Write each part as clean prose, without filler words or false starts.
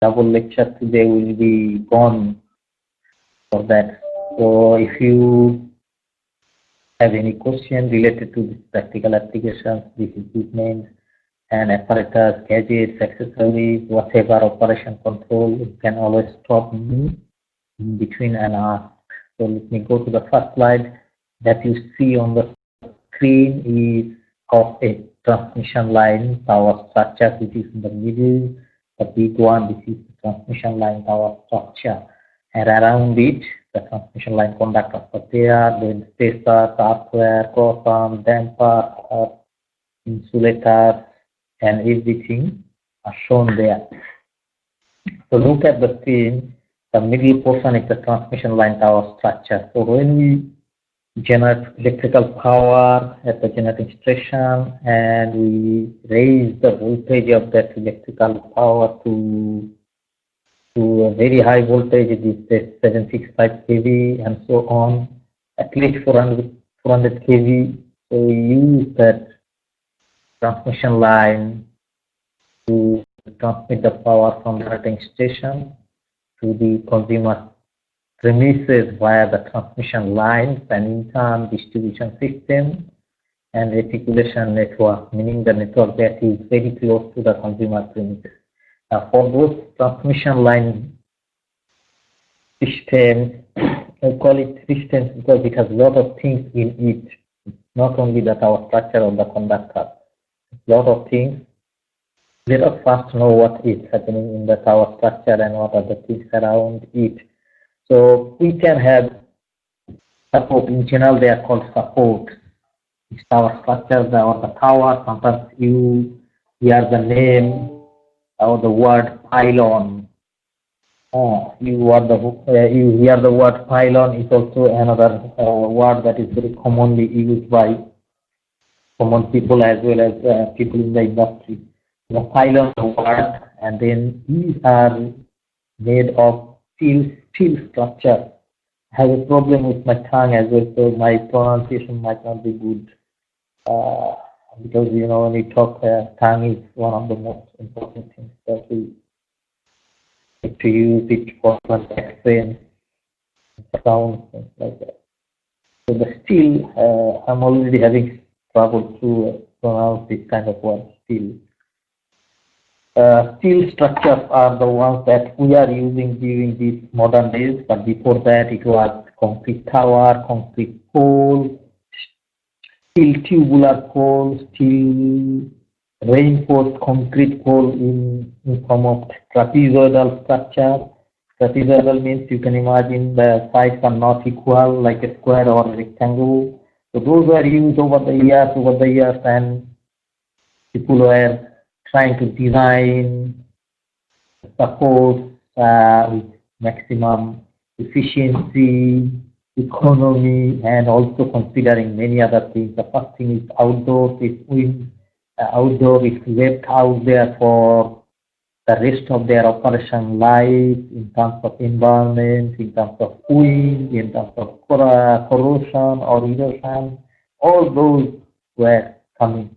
double lecture today will be gone for that. So if you have any question related to this practical applications, this equipment and apparatus, gadgets, accessories, whatever operation control, you can always stop me in between and ask. So let me go to the first slide that you see on the screen is of a transmission line tower structure which is in the middle, the big one. This is the transmission line tower structure, and around it the transmission line conductors are there, then spacers, earthware, cross arm, damper, insulators, and everything are shown there. So look at the screen. The middle portion is the transmission line tower structure. So when we generate electrical power at the generating station and we raise the voltage of that electrical power to a very high voltage, it is 765 kV and so on, at least 400 kV. So we use that transmission line to transmit the power from the generating station to the consumer premises via the transmission lines and in turn distribution system and reticulation network, meaning the network that is very close to the consumer premises. For those transmission line systems, I call it systems because it has a lot of things in it, not only the tower structure of the conductor, a lot of things. Let us first know what is happening in the tower structure and what are the things around it. So we can have support. In general, they are called support. It's tower structure or the tower. Sometimes you hear the name or the word pylon. You hear the word pylon is also another word that is very commonly used by common people as well as people in the industry. The pylon word, and then these are made of steel structure. I have a problem with my tongue as well, so my pronunciation might not be good. Because when we talk, tongue is one of the most important things that we need to use it for accent, sound, things like that. So the steel, I'm already having trouble to pronounce this kind of word, steel. Steel structures are the ones that we are using during these modern days, but before that it was concrete tower, concrete pole, steel tubular pole, steel reinforced concrete pole in form of trapezoidal structure. Trapezoidal means you can imagine the sides are not equal like a square or a rectangle. So those were used over the years, and people were trying to design support with maximum efficiency, economy, and also considering many other things. The first thing is outdoor. Outdoor is left out there for the rest of their operation life in terms of environment, in terms of wind, in terms of corrosion or erosion. All those were coming.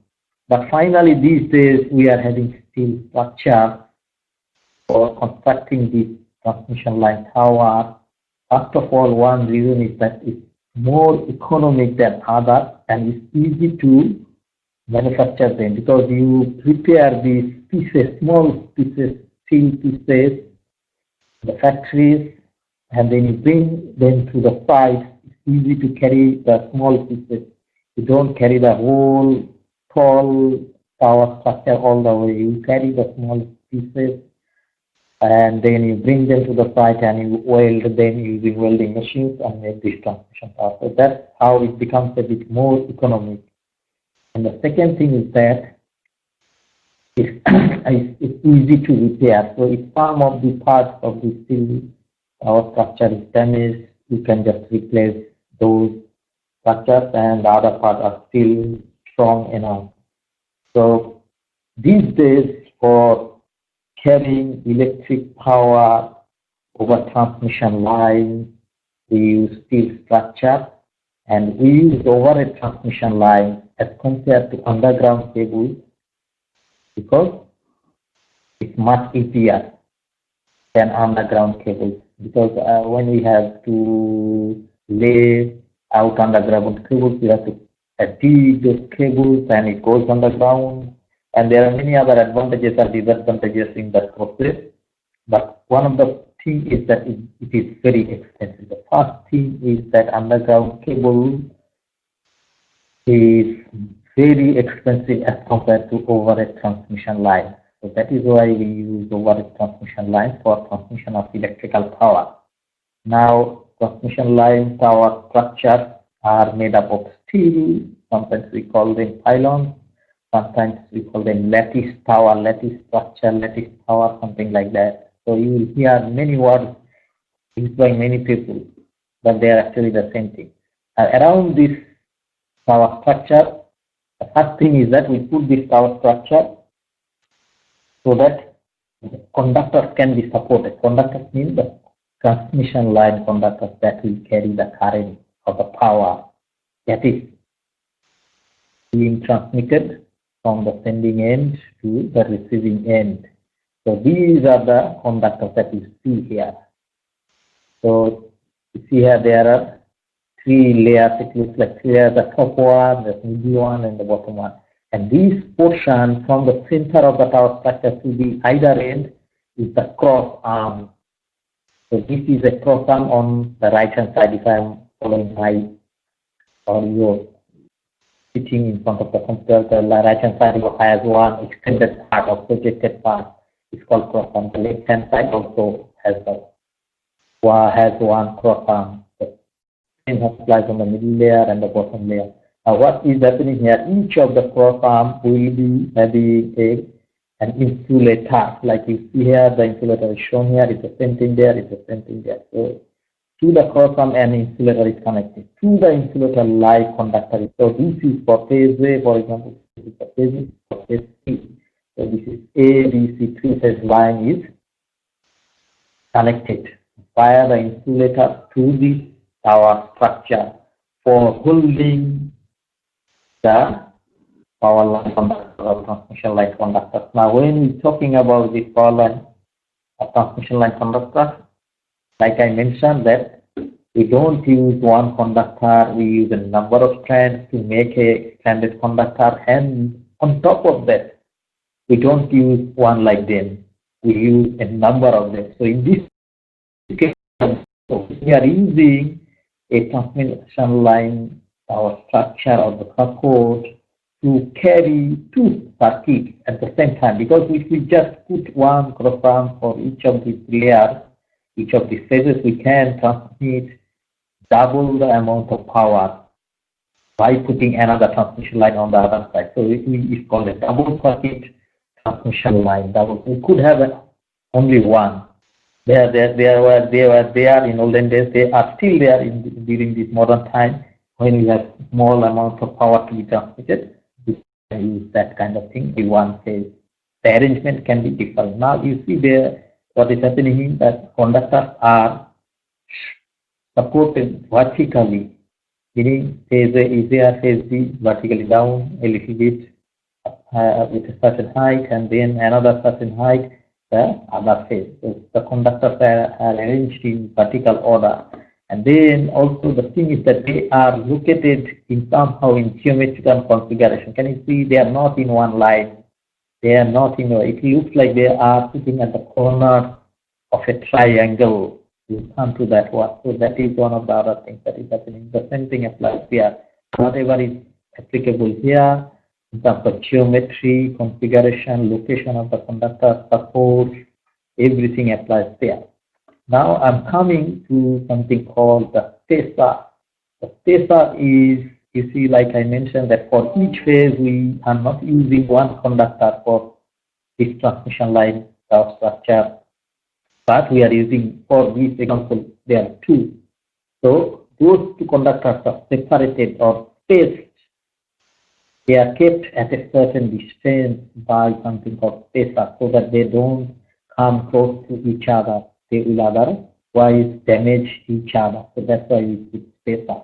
But finally, these days, we are having steel structure for constructing this transmission line tower. First of all, one reason is that it's more economic than others and it's easy to manufacture them because you prepare these pieces, small pieces, steel pieces, the factories, and then you bring them to the site. It's easy to carry the small pieces. You don't carry the whole tall tower structure all the way. You carry the small pieces and then you bring them to the site and you weld them using welding machines and make this transmission tower. So that's how it becomes a bit more economic. And the second thing is that it's easy to repair. So if some of the parts of the steel tower structure is damaged, you can just replace those structures and the other parts are still strong enough. So these days, for carrying electric power over transmission lines, we use steel structure, and we use over a transmission line as compared to underground cable because it's much easier. than underground cables, because when we have to lay out underground cables, we have to dig those cables and it goes underground. And there are many other advantages and disadvantages in that process. But one of the things is that it is very expensive. The first thing is that underground cable is very expensive as compared to overhead transmission line. So that is why we use overhead transmission line for transmission of electrical power. Now, transmission line tower structures are made up of steel. Sometimes we call them pylons. Sometimes we call them lattice tower, lattice structure, lattice tower, something like that. So you will hear many words used by many people, but they are actually the same thing. Around this tower structure, the first thing is that we put this tower structure so that conductors can be supported. Conductors mean the transmission line conductors that will carry the current or the power that is being transmitted from the sending end to the receiving end. So these are the conductors that you see here. So you see here there are three layers. It looks like here the top one, the middle one, and the bottom one. And this portion from the center of the tower structure to the either end is the cross arm. So this is a cross arm on the right hand side. If I am following my or your sitting in front of the computer, the right hand side has one extended part or projected part. It's called cross arm. The left hand side also has one cross arm. The same applies on the middle layer and the bottom layer. Now what is happening here? Each of the cross arm will be having an insulator. Like you see here, the insulator is shown here. It's the same thing there. It's the same thing there. So to the cross arm, an insulator is connected. To the insulator live conductor. So this is for phase A, for example. This is for phase B, for phase C. So this is A, B, C, three-phase line is connected via the insulator to the tower structure for holding the power line conductor or transmission line conductor. Now, when we're talking about this power line or transmission line conductor, like I mentioned that we don't use one conductor, we use a number of strands to make a stranded conductor, and on top of that, we don't use one like them. We use a number of them. So in this case, we are using a transmission line or structure of the support to carry two circuits at the same time, because if we just put one cross arm for each of these layers, each of these phases, we can transmit double the amount of power by putting another transmission line on the other side. So it's called a double circuit transmission line. We could have only one. They were there in olden days. They are still there during this modern time when we have small amount of power to be transmitted. We can use that kind of thing in one phase. The arrangement can be different. Now you see there what is happening is that conductors are supported vertically, meaning phase A is there, phase B vertically down a little bit with a certain height, and then another certain height the other phase. So the conductors are arranged in vertical order. And then also the thing is that they are located in somehow in geometrical configuration. Can you see they are not in one line? They are not in it looks like they are sitting at the corner of a triangle. We'll come to that one. So that is one of the other things that is happening. The same thing applies here. Whatever is applicable here in terms of geometry, configuration, location of the conductor, support, everything applies there. Now I'm coming to something called the spacer. The spacer is, you see, like I mentioned, that for each phase we are not using one conductor for this transmission line structure, but we are using, for this example, there are two. So those two conductors are separated or spaced. They are kept at a certain distance by something called spacer so that they don't come close to each other. They will otherwise damage each other. So that's why we put spacer.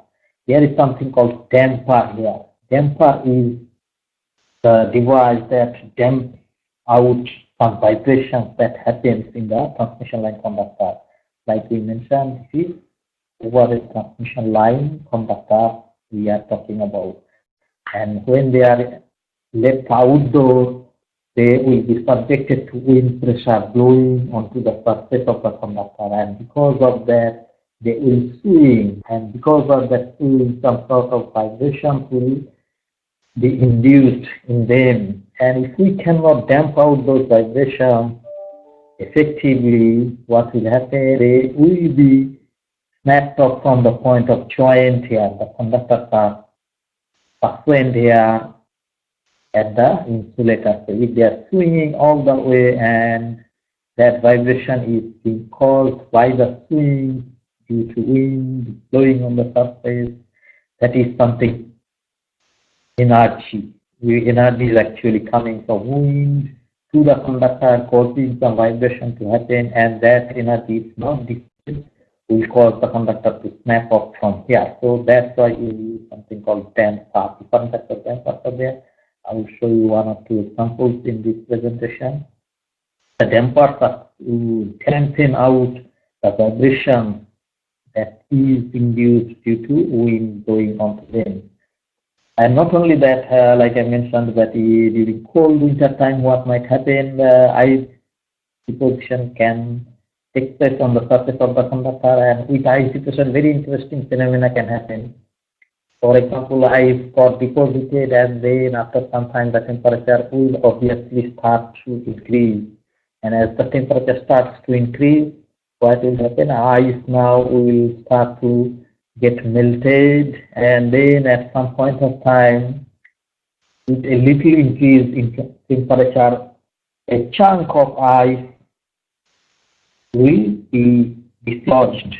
There is something called damper here. Damper is the device that damps out some vibrations that happens in the transmission line conductor. Like we mentioned, this is over a transmission line conductor we are talking about. And when they are left outdoors, they will be subjected to wind pressure blowing onto the surface of the conductor, and because of that, they will swing, and because of that swing, some sort of vibration will be induced in them. And if we cannot damp out those vibrations effectively, what will happen? They will be snapped off from the point of joint here, the conductor part, point here at the insulator. So if they are swinging all the way and that vibration is being caused by the swing due to wind blowing on the surface, that is something energy. Energy is actually coming from wind to the conductor, causing some vibration to happen, and that energy is not different, will cause the conductor to snap off from here. So that's why you use something called damper. Different types of dampers are there. I will show you one or two examples in this presentation. The dampers are to cancel out the vibration that is induced due to wind blowing onto them. And not only that, like I mentioned, that during cold winter time, what might happen, ice deposition can take place on the surface of the conductor, and with ice deposition, very interesting phenomena can happen. For example, ice got deposited, and then after some time, the temperature will obviously start to increase. And as the temperature starts to increase, what will happen? Ice now will start to get melted, and then at some point of time, with a little increase in temperature, a chunk of ice will be dislodged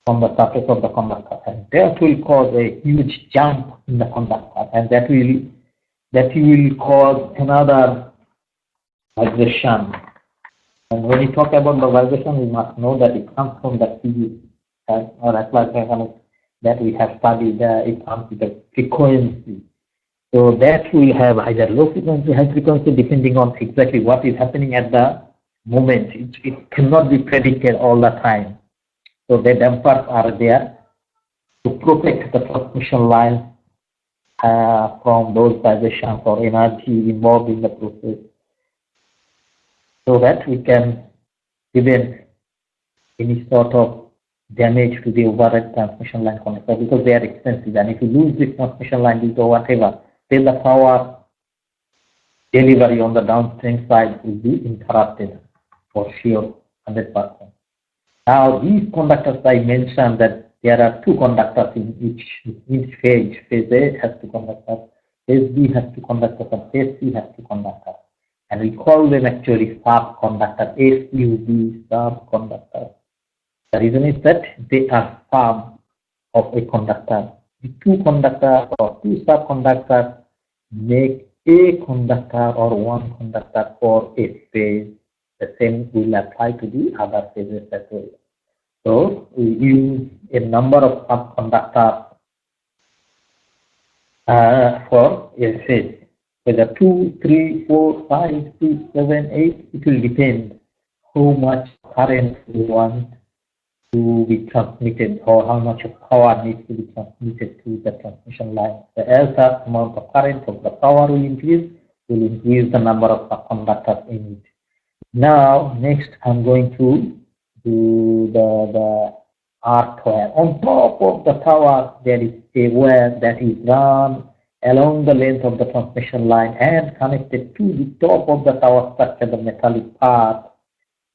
from the surface of the conductor, and that will cause a huge jump in the conductor, and that will cause another vibration. And when we talk about the vibration, we must know that it comes from the physics or applied mechanics that we have studied. It comes with the frequency. So that will have either low frequency, high frequency, depending on exactly what is happening at the moment. It cannot be predicted all the time. So the dampers are there to protect the transmission line from those vibrations or energy involved in the process, so that we can prevent any sort of damage to the overhead transmission line conductor, because they are expensive. And if you lose this transmission line due to whatever, then the power delivery on the downstream side will be interrupted for sure, 100%. Now, these conductors, I mentioned that there are two conductors in each phase. Phase A has two conductors, phase B has two conductors, and phase C has two conductors. And we call them actually sub-conductor, SUB, sub-conductor. The reason is that they are sub of a conductor. The two conductors or two sub-conductors make a conductor or one conductor for a phase. The same will apply to the other phases as well. So we use a number of sub-conductors for a phase. Whether 2, 3, 4, 5, 6, 7, 8, it will depend how much current we want to be transmitted or how much of power needs to be transmitted to the transmission line. So as the amount of current of the power will increase the number of sub-conductors in it. Now, next I'm going to do the arc wire. On top of the tower, there is a wire that is run along the length of the transmission line and connected to the top of the tower structure, the metallic part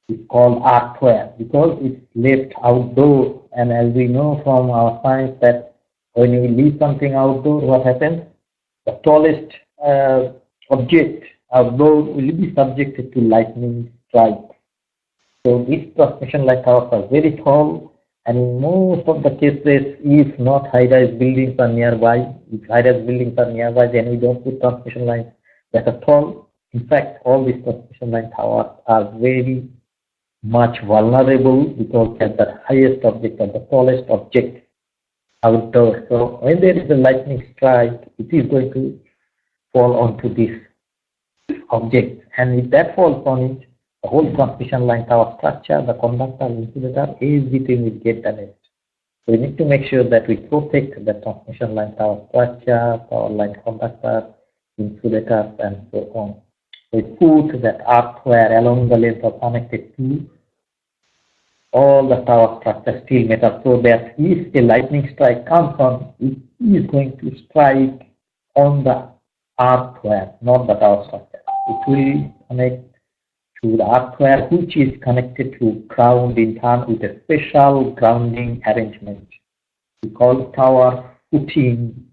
is called arc wire because it's left outdoors. And as we know from our science that when you leave something outdoor, what happens? The tallest object outdoor will be subjected to lightning strike. So these transmission line towers are very tall, and in most of the cases, if not high-rise buildings are nearby, if high-rise buildings are nearby, then we don't put transmission lines that are tall. In fact, all these transmission line towers are very much vulnerable because they are the highest object or the tallest object outdoors. So when there is a lightning strike, it is going to fall onto this objects, and if that falls on it, the whole transmission line tower structure, the conductor, insulator, everything will get damaged. So we need to make sure that we protect the transmission line tower structure, power line conductor, insulators, and so on. We put that earthware along the length of connected to all the tower structure steel metal, so that if a lightning strike comes on, it is going to strike on the earthware, not the tower structure. It will connect to the earthware, which is connected to ground in turn with a special grounding arrangement. We call it tower footing.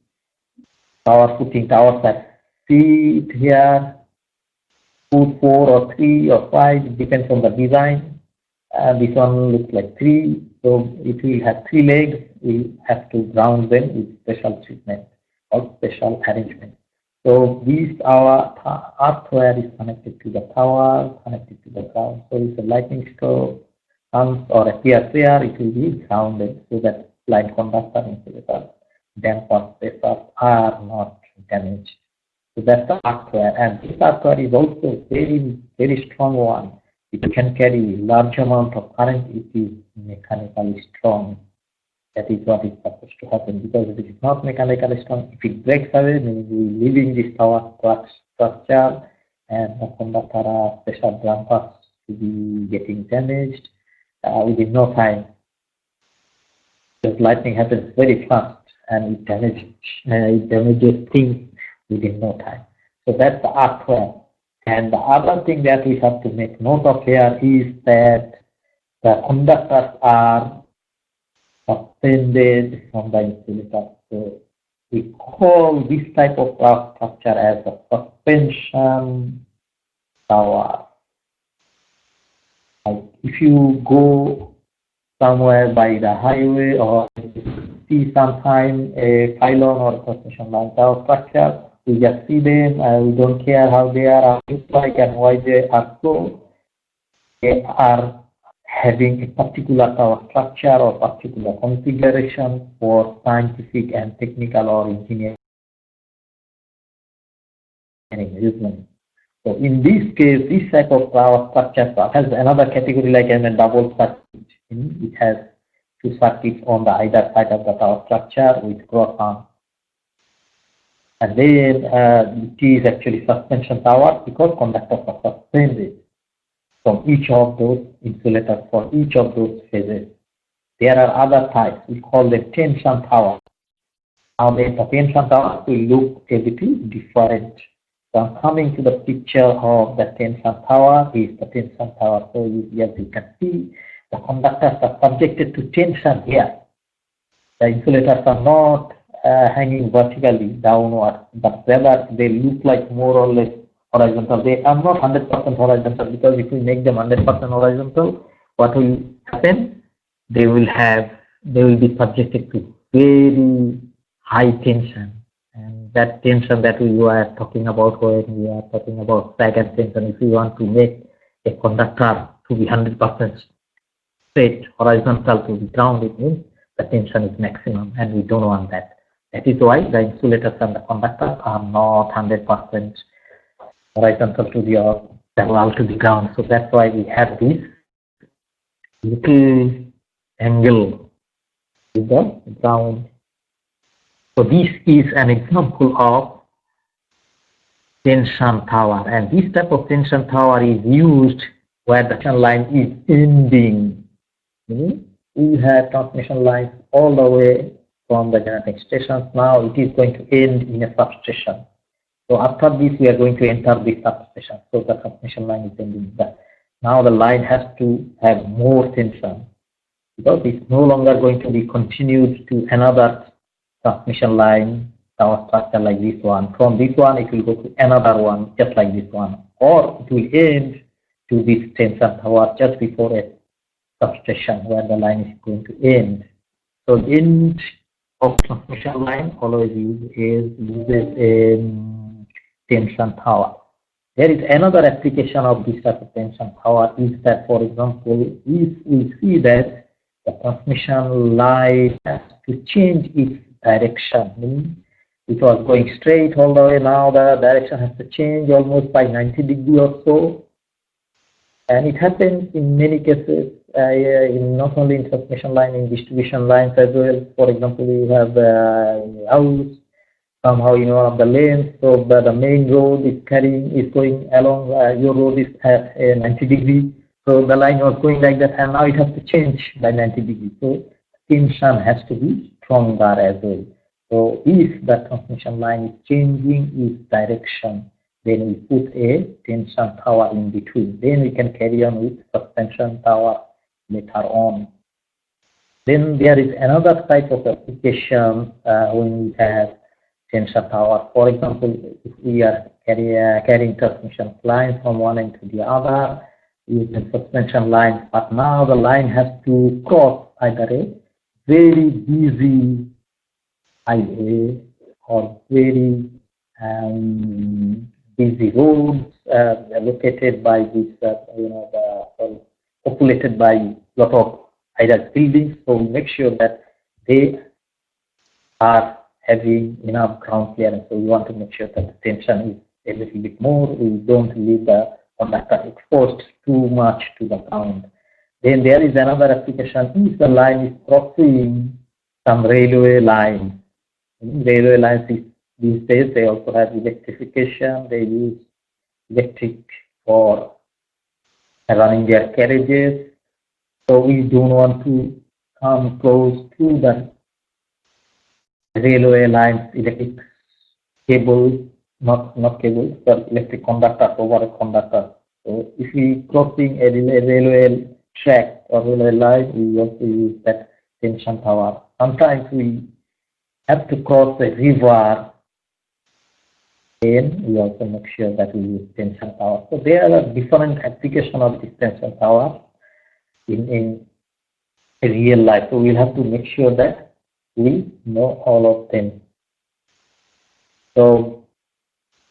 Towers that sit here, put 4 or 3 or 5, it depends on the design. This one looks like 3, so it will have 3 legs. We have to ground them with special treatment or special arrangement. So this our earthware is connected to the tower, connected to the ground. So if a lightning stroke comes or appears there, it will be grounded so that line conductor, insulator, damper, pressure are not damaged. So that's the earthware, and this earthware is also very strong one. It can carry large amount of current. It is mechanically strong. That is what is supposed to happen, because if it is not mechanically strong, if it breaks away, meaning we are leaving this tower structure and the conductor are special dampers to be getting damaged within no time. Because lightning happens very fast and it damages things within no time. So that's the earthware. And the other thing that we have to make note of here is that the conductors are suspended from the insulator. So we call this type of tower structure as a suspension tower. Like if you go somewhere by the highway or see sometime a pylon or a transmission line tower structure, we just see them and we don't care how they are, look like, and why they are so. They are having a particular tower structure or particular configuration for scientific and technical or engineering reasons. So in this case, this type of tower structure has another category like a double circuit. It has 2 circuits on the either side of the tower structure with cross arms. And then it is actually suspension tower because conductors are suspended from each of those insulators for each of those phases. There are other types. We call them tension towers. Now the tension tower will look a little different. So I'm coming to the picture of the tension tower. Is the tension tower. So as you can see, the conductors are subjected to tension here. The insulators are not hanging vertically downward, but rather they look like more or less horizontal. They are not 100% horizontal, because if we make them 100% horizontal, what will happen? They will be subjected to very high tension, and that tension that we were talking about when we are talking about sag and tension. If you want to make a conductor to be 100% straight horizontal to the ground, it means the tension is maximum, and we don't want that. That is why the insulators and the conductors are not 100% horizontal to the earth, parallel to the ground. So that's why we have this little angle with the ground. So this is an example of tension tower, and this type of tension tower is used where the transmission line is ending. We have transmission lines all the way from the generating stations. Now it is going to end in a substation. So after this, we are going to enter this substation. So the transmission line is ending. Now the line has to have more tension, because it's no longer going to be continued to another transmission line tower structure like this one. From this one, it will go to another one just like this one, or it will end to this tension tower just before a substation where the line is going to end. So the end of transmission line always uses a tension tower. There is another application of this type of tension tower is that, for example, if we see that the transmission line has to change its direction, meaning It was going straight all the way. Now the direction has to change almost by 90 degrees or so. And it happens in many cases, in not only in transmission line, in distribution lines as well. For example, you have a house, somehow in one of the lanes, so the main road is going along, your road is at 90 degrees. So the line was going like that, and now it has to change by 90 degrees. So tension has to be stronger as well. So if the transmission line is changing its direction, then we put a tension tower in between. Then we can carry on with suspension tower later on. Then there is another type of application when we have tension tower. For example, if we are carrying transmission line from one end to the other, using suspension line, but now the line has to cross either a very busy highway or very busy roads located by this, populated by a lot of either buildings. So we make sure that they are having enough ground clearance. So we want to make sure that the tension is a little bit more. We don't leave the conductor exposed too much to the ground. Then there is another application if the line is crossing some railway lines. Railway lines these days they also have electrification. They use electric for running their carriages. So we don't want to come close to the railway lines, electric cable, not cable, but electric conductor over a conductor. So if we crossing a railway track or railway line, we also use that tension tower. Sometimes we have to cross a river, then we also make sure that we use tension tower. So there are different applications of this tension tower in real life. So we'll have to make sure that we know all of them. So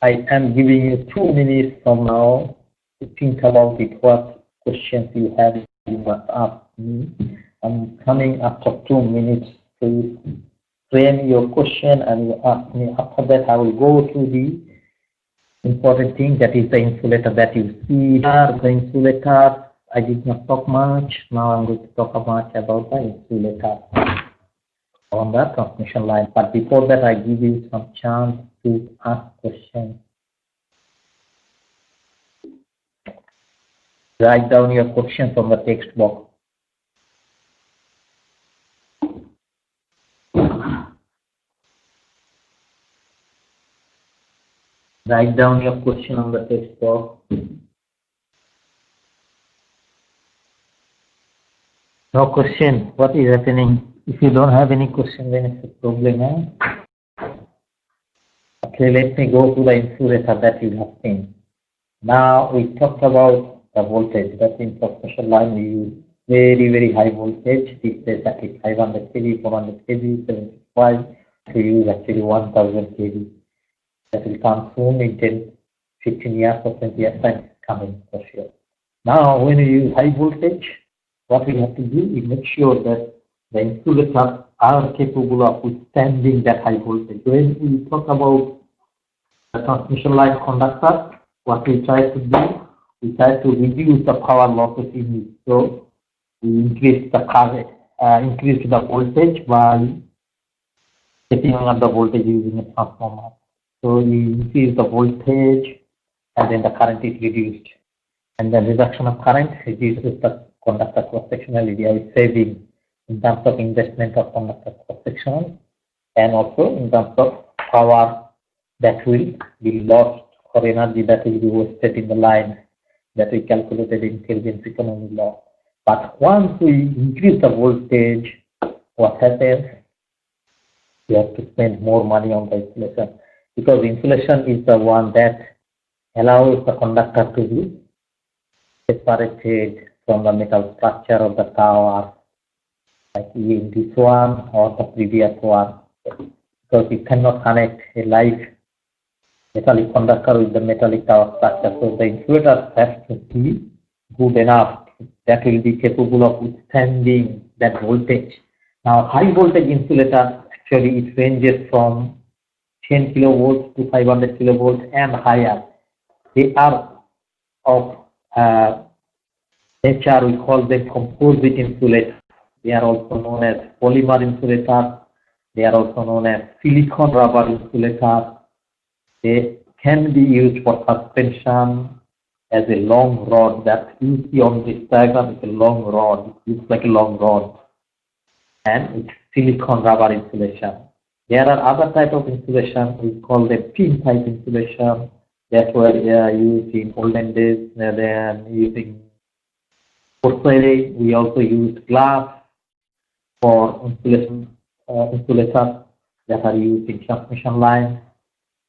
I am giving you 2 minutes from now to think about it. What questions you have, you must ask me. I'm coming after 2 minutes. Please frame your question and you ask me. After that, I will go to the important thing, that is the insulator that you see here. The insulator, I did not talk much. Now I'm going to talk much about the insulator on the transmission line. But before that, I give you some chance to ask questions. Write down your questions on the text box. Write down your question on the text box. No question. What is happening? If you don't have any question, then it's a problem. Eh? Okay, let me go to the insulator that you have seen. Now we talked about the voltage. That in transmission line we use very, very high voltage. This is at 500 kV, 400 kV, 75. To use actually 1000 kV. That will come soon in 10, 15 years or 20 years time coming for sure. Now when you use high voltage, what we have to do is make sure that the insulators are capable of withstanding that high voltage. When we talk about the transmission line conductor, what we try to do, we try to reduce the power losses in it. So we increase the current, increase the voltage by setting up the voltage using a transformer. So we increase the voltage and then the current is reduced. And the reduction of current reduces the conductor cross-sectional area, is saving in terms of investment of conductor cross-sectional and also in terms of power that will be lost or energy that will be wasted in the line that we calculated in Kelvin's economy law. But once we increase the voltage, what happens? We have to spend more money on the insulation, because insulation is the one that allows the conductor to be separated from the metal structure of the tower, like in this one or the previous one, because you cannot connect a live metallic conductor with the metallic tower structure. So the insulator has to be good enough that will be capable of withstanding that voltage. Now high voltage insulator, actually it ranges from 10 kilovolts to 500 kilovolts and higher. They are of nature, we call them composite insulators. They are also known as polymer insulators. They are also known as silicon rubber insulators. They can be used for suspension as a long rod that you see on this diagram. It's a long rod. It looks like a long rod. And it's silicon rubber insulation. There are other type of insulation. We call them pin type insulation that were used in olden days. Then using porcelain, we also use glass for insulation insulators that are used in transmission lines.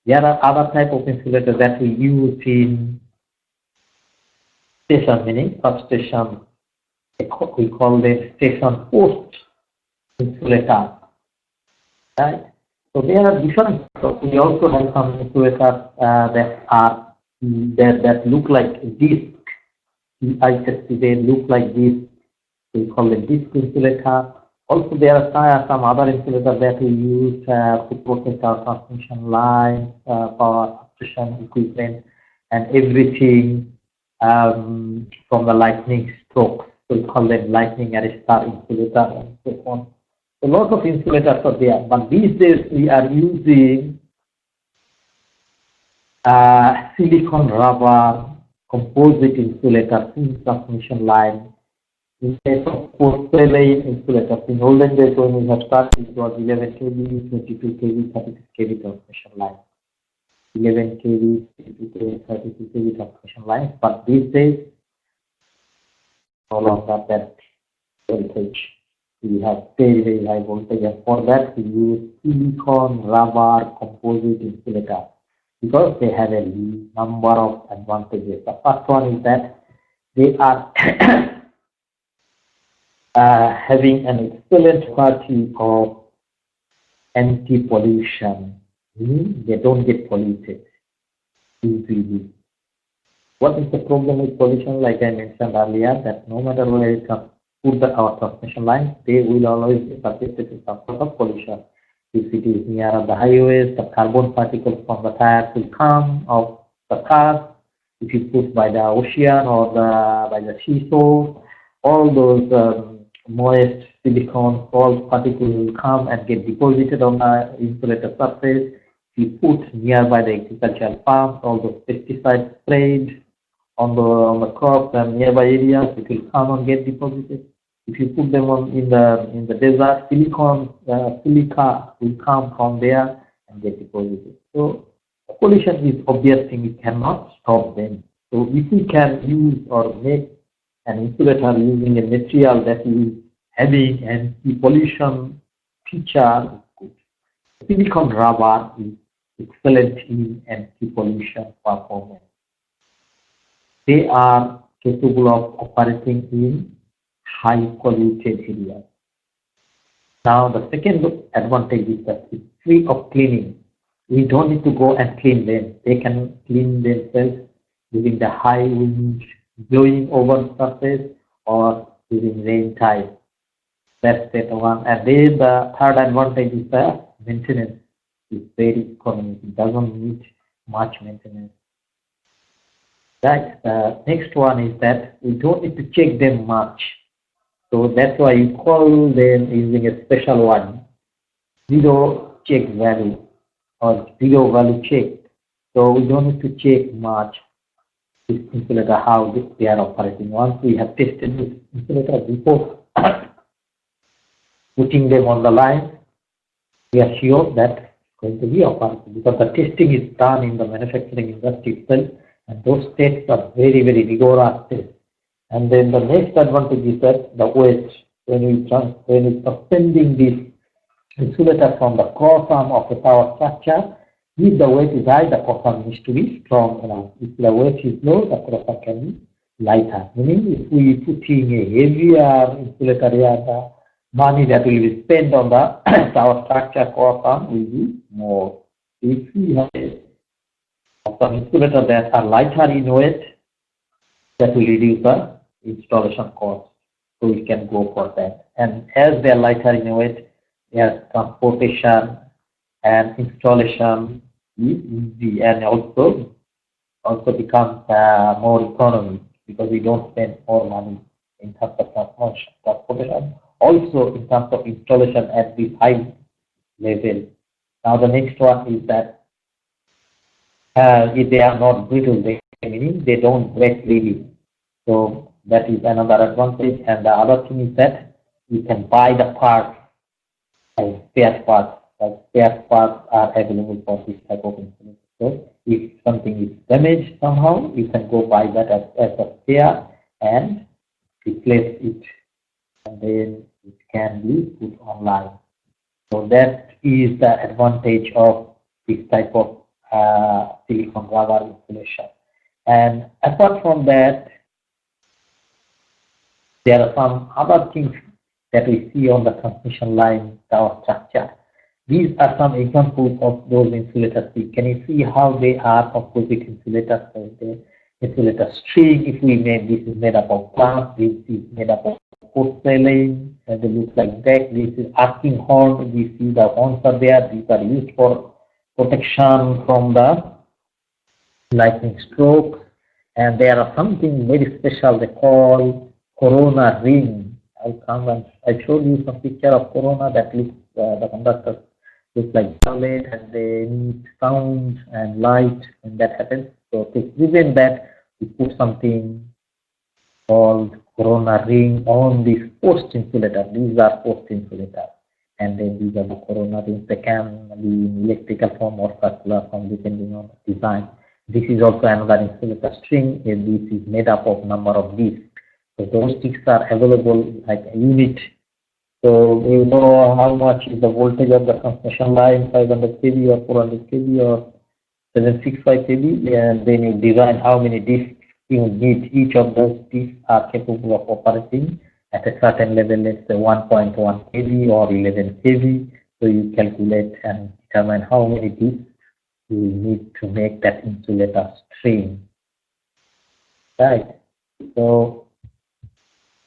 There are other type of insulators that we use in station, meaning substation. We call them station post insulator. Right? So there are different. So we also have some insulators that look like disc. They look like this. We call them disc insulator. Also, there are some other insulators that we use to protect our transmission lines, power substation equipment, and everything from the lightning strokes. So we call them lightning arrestor insulator and so on. A lot of insulators are there, but these days we are using silicon rubber composite insulators in transmission line. In case of porcelain insulators, in olden days when we have started, it was 11 kV, 22 kV, 36 kV transmission line. 11 kV, 22 kV, 32 kV transmission lines, but these days, no longer that voltage. We have very, very high voltage, and for that we use silicon rubber composite insulators because they have a number of advantages. The first one is that they are having an excellent quality of anti-pollution, meaning they don't get polluted easily. What is the problem with pollution? Like I mentioned earlier, that no matter where it comes to our transmission lines, they will always be subjected to some sort of pollution. If it is near the highways, the carbon particles from the tires will come off the car. If you put by the ocean or by the seashore, all those moist silicon salt particles will come and get deposited on the insulator surface. If you put nearby the agricultural farms, all those pesticides sprayed on the crops and nearby areas, it will come and get deposited. If you put them in the desert, silica will come from there and get deposited. So pollution is obvious thing, we cannot stop them. So if we can use or make an insulator using a material that is having anti-pollution feature, silicon rubber is excellent in anti-pollution performance. They are capable of operating in high polluted areas. Now the second advantage is that it's free of cleaning. We don't need to go and clean them. They can clean themselves during the high wind blowing over the surface or during rain time. That's that one. And then the third advantage is the maintenance. It's very economical. It doesn't need much maintenance. Right. The next one is that we don't need to check them much. So that's why you call them using a special one, zero check value or zero value check. So we don't need to check much this insulator how they are operating. Once we have tested this insulator before putting them on the line, we are sure that it's going to be operating because the testing is done in the manufacturing industry itself, and those tests are very, very rigorous tests. And then the next advantage is that the weight, when we suspending this insulator from the cross arm of the tower structure, if the weight is high, the cross arm needs to be strong enough. If the weight is low, the cross arm can be lighter. Meaning, if we put in a heavier insulator here, the money that will be spent on the tower structure cross arm will be more. If we have some insulators that are lighter in weight, that will reduce the installation cost. So we can go for that. And as they are lighter in weight, their transportation and installation is easy, and also becomes more economic because we don't spend more money in terms of transportation. Also in terms of installation at this high level. Now the next one is that if they are not brittle, meaning they don't break really. So that is another advantage. And the other thing is that you can buy the parts as spare parts. Spare parts are available for this type of insulator. So if something is damaged somehow, you can go buy that as a spare and replace it, and then it can be put online. So that is the advantage of this type of silicon rubber insulation. And apart from that, there are some other things that we see on the transmission line tower structure. These are some examples of those insulators. Can you see how they are composite insulators? The insulator string, if we made this is made up of glass, this is made up of porcelain, and they look like that. This is arcing horn. We see the horns are there. These are used for protection from the lightning strokes. And there are something very special they call corona ring. I'll come and I showed you some picture of corona that looks the conductor looks like violet, and they need sound and light when that happens. So to prevent that, we put something called corona ring on this post insulator. These are post insulators, and then these are the corona rings. They can be in electrical form or circular form depending on the design. This is also another insulator string, and this is made up of number of discs. So those discs are available like a unit. So you know how much is the voltage of the transmission line, 500 kV or 400 kV or 765 kV, and then you design how many discs you need. Each of those discs are capable of operating at a certain level, let's say 1.1 kV or 11 kV. So you calculate and determine how many discs you need to make that insulator string. Right. So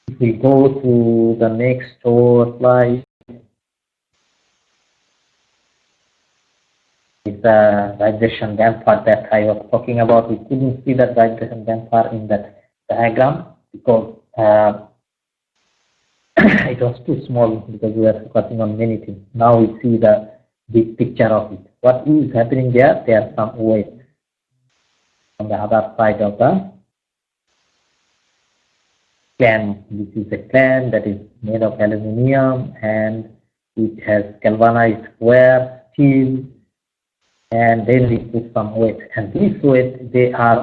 if we go to the next slide, is the vibration damper that I was talking about. We couldn't see that vibration damper in that diagram because it was too small because we were focusing on many things. Now we see the big picture of it. What is happening there? There are some weight on the other side of the can. This is a can that is made of aluminium, and it has galvanized wire, steel, and then we put some weight. And these weights, they are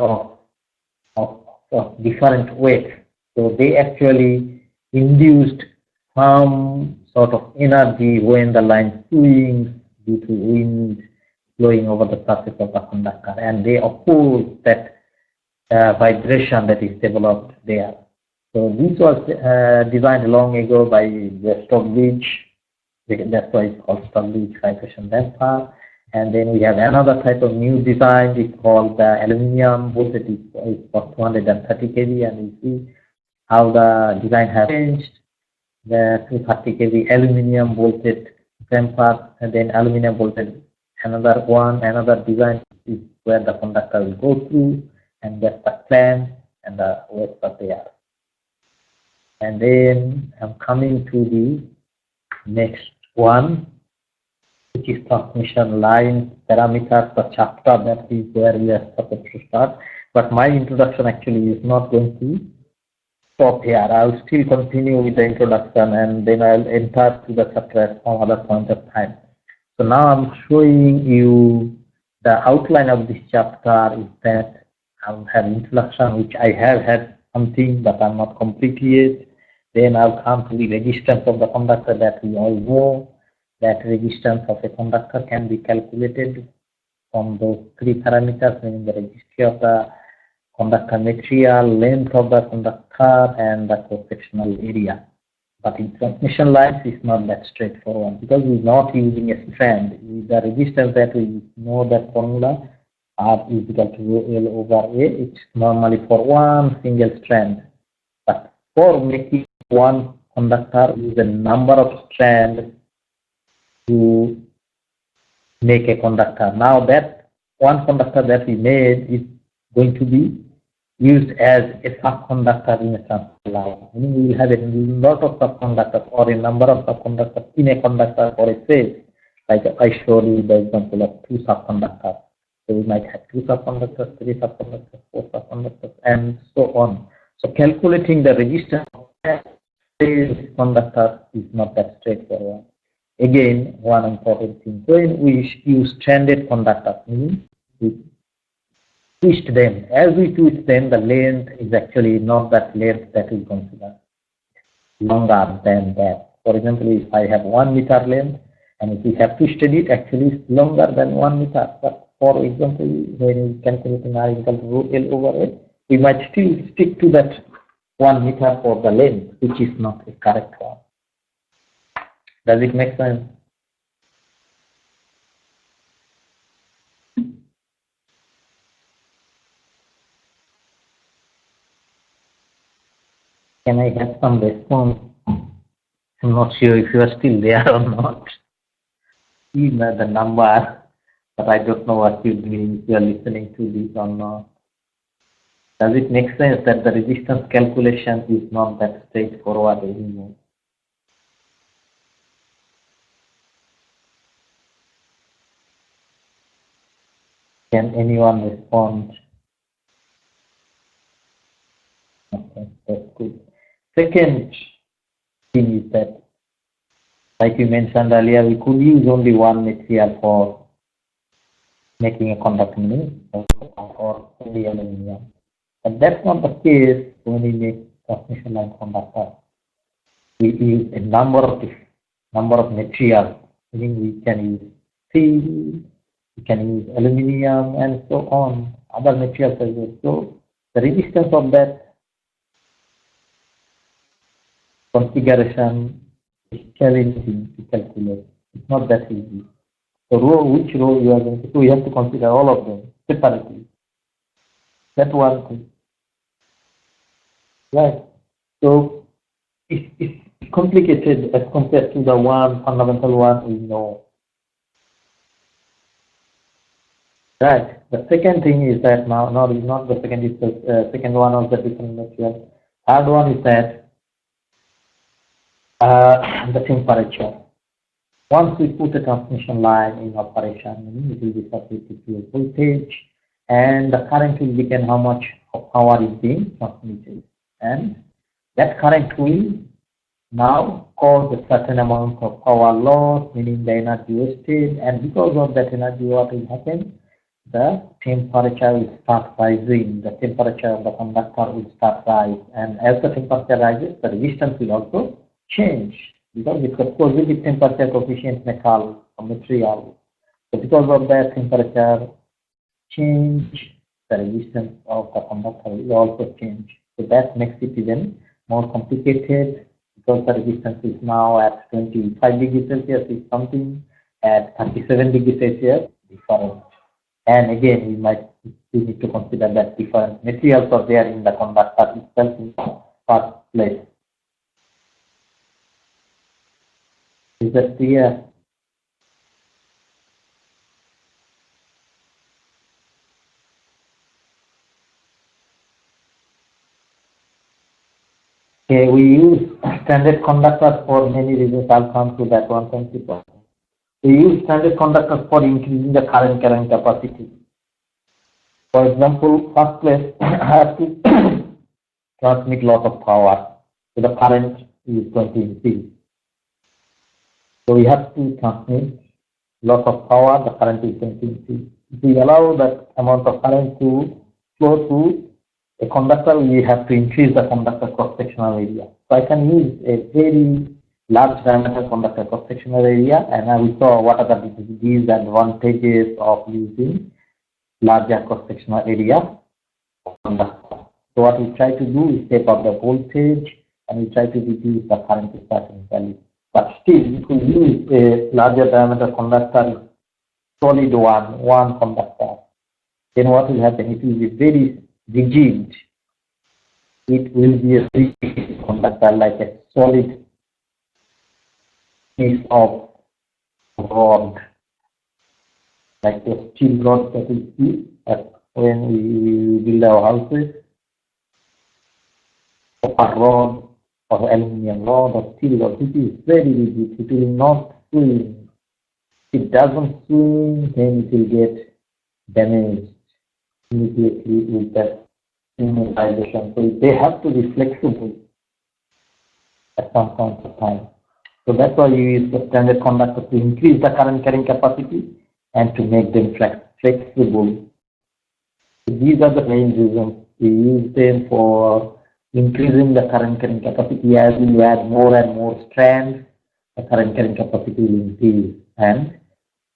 of different weights. So they actually induced some sort of energy when the line swings due to wind blowing over the surface of the conductor, and they oppose that vibration that is developed there. So this was designed long ago by the Stockbridge. That's why it's called Stockbridge vibration damper. And then we have another type of new design. It's called the aluminium voltage. It's for 230 kV, and you see how the design has changed. The 230 kV aluminium voltage damper, and then aluminium voltage. Another design is where the conductor will go through, and that's the clamp and the weights are there. And then I'm coming to the next one, which is transmission line parameters, the chapter that is where we are supposed to start. But my introduction actually is not going to stop here. I'll still continue with the introduction, and then I'll enter to the chapter at some other point of time. So now I'm showing you the outline of this chapter. Is that I'll have introduction, which I have had something, but I'm not complete yet. Then I'll come to the resistance of the conductor that we all know. That resistance of a conductor can be calculated from those three parameters, meaning the resistance of the conductor material, length of the conductor, and the cross-sectional area. But in transmission lines, it's not that straightforward because we're not using a strand. The resistance that we know that formula R is equal to L over A. It's normally for one single strand. But for making one conductor, use a number of strands to make a conductor. Now that one conductor that we made is going to be used as a subconductor in a transfer line. Meaning we will have a lot of subconductors or a number of subconductors in a conductor or a phase. Like I showed you the example of 2 subconductors. So we might have 2 subconductors, 3 subconductors, 4 subconductors, and so on. So calculating the resistance of that phase conductor is not that straightforward. Again, one important thing, when we use stranded conductors, meaning we twist them. As we twist them, the length is actually not that length that we consider, longer than that. For example, if I have 1 meter length, and if we have twisted it, actually it's longer than 1 meter. But for example, when we calculate an R equal to rho L over A, we might still stick to that 1 meter for the length, which is not a correct one. Does it make sense? Can I have some response? I'm not sure if you are still there or not. You know the number, but I don't know what you're doing, if you are listening to this or not. Does it make sense that the resistance calculation is not that straightforward anymore? Can anyone respond? Okay, that's good. Second thing is that, like you mentioned earlier, we could use only one material for making a conductor or only aluminum. But that's not the case when we make transmission line conductor. We use a number of materials. Meaning we can use steel, we can use aluminum, and so on, other materials as well. So the resistance of that configuration is challenging to calculate. It's not that easy. So which row you are going to do, we have to consider all of them separately. That's one thing. Right. So it's complicated as compared to the one fundamental one we know. Right. The second thing is that now is not the second, is the second one of the different materials. Third one is that the temperature. Once we put a transmission line in operation, it will be subject to voltage, and the current will depend how much of power is being transmitted, and that current will now cause a certain amount of power loss, meaning the energy wasted, and because of that energy, what will happen? The temperature will start rising. The temperature of the conductor will start rise, and as the temperature rises, the resistance will also change, because it's a positive temperature coefficient metal or material. So because of that temperature change, the resistance of the conductor will also change. So that makes it even more complicated, because the resistance is now at 25 degrees Celsius is something, at 37 degrees Celsius different. And again, we need to consider that different materials are there in the conductor itself in the first place. Is that clear? Okay, we use standard conductors for many reasons. I'll come to that one. Thank you. We use standard conductors for increasing the current carrying capacity. For example, first place, I have to transmit lot of power, so the current is going to increase. So we have to transmit lot of power, the current is going to increase. If we allow that amount of current to flow through a conductor, we have to increase the conductor cross-sectional area. So I can use a very large diameter conductor cross-sectional area, and we saw what are the disadvantages of using larger cross-sectional area conductor. So what we try to do is step up the voltage, and we try to reduce the current to certain value. But still, if we use a larger diameter conductor, solid one conductor, then what will happen? It will be very rigid. It will be a rigid conductor, like a solid piece of rod. like the steel rods that we see when we build our houses, copper rod or aluminum rod or steel rod. It is very rigid. It will not swing. If it doesn't swing, then it will get damaged immediately with that immobilization. So they have to be flexible at some point of time. So that's why you use the standard conductor to increase the current carrying capacity and to make them flexible. So these are the main reasons we use them for increasing the current carrying capacity. As we add more and more strands, the current carrying capacity will increase. And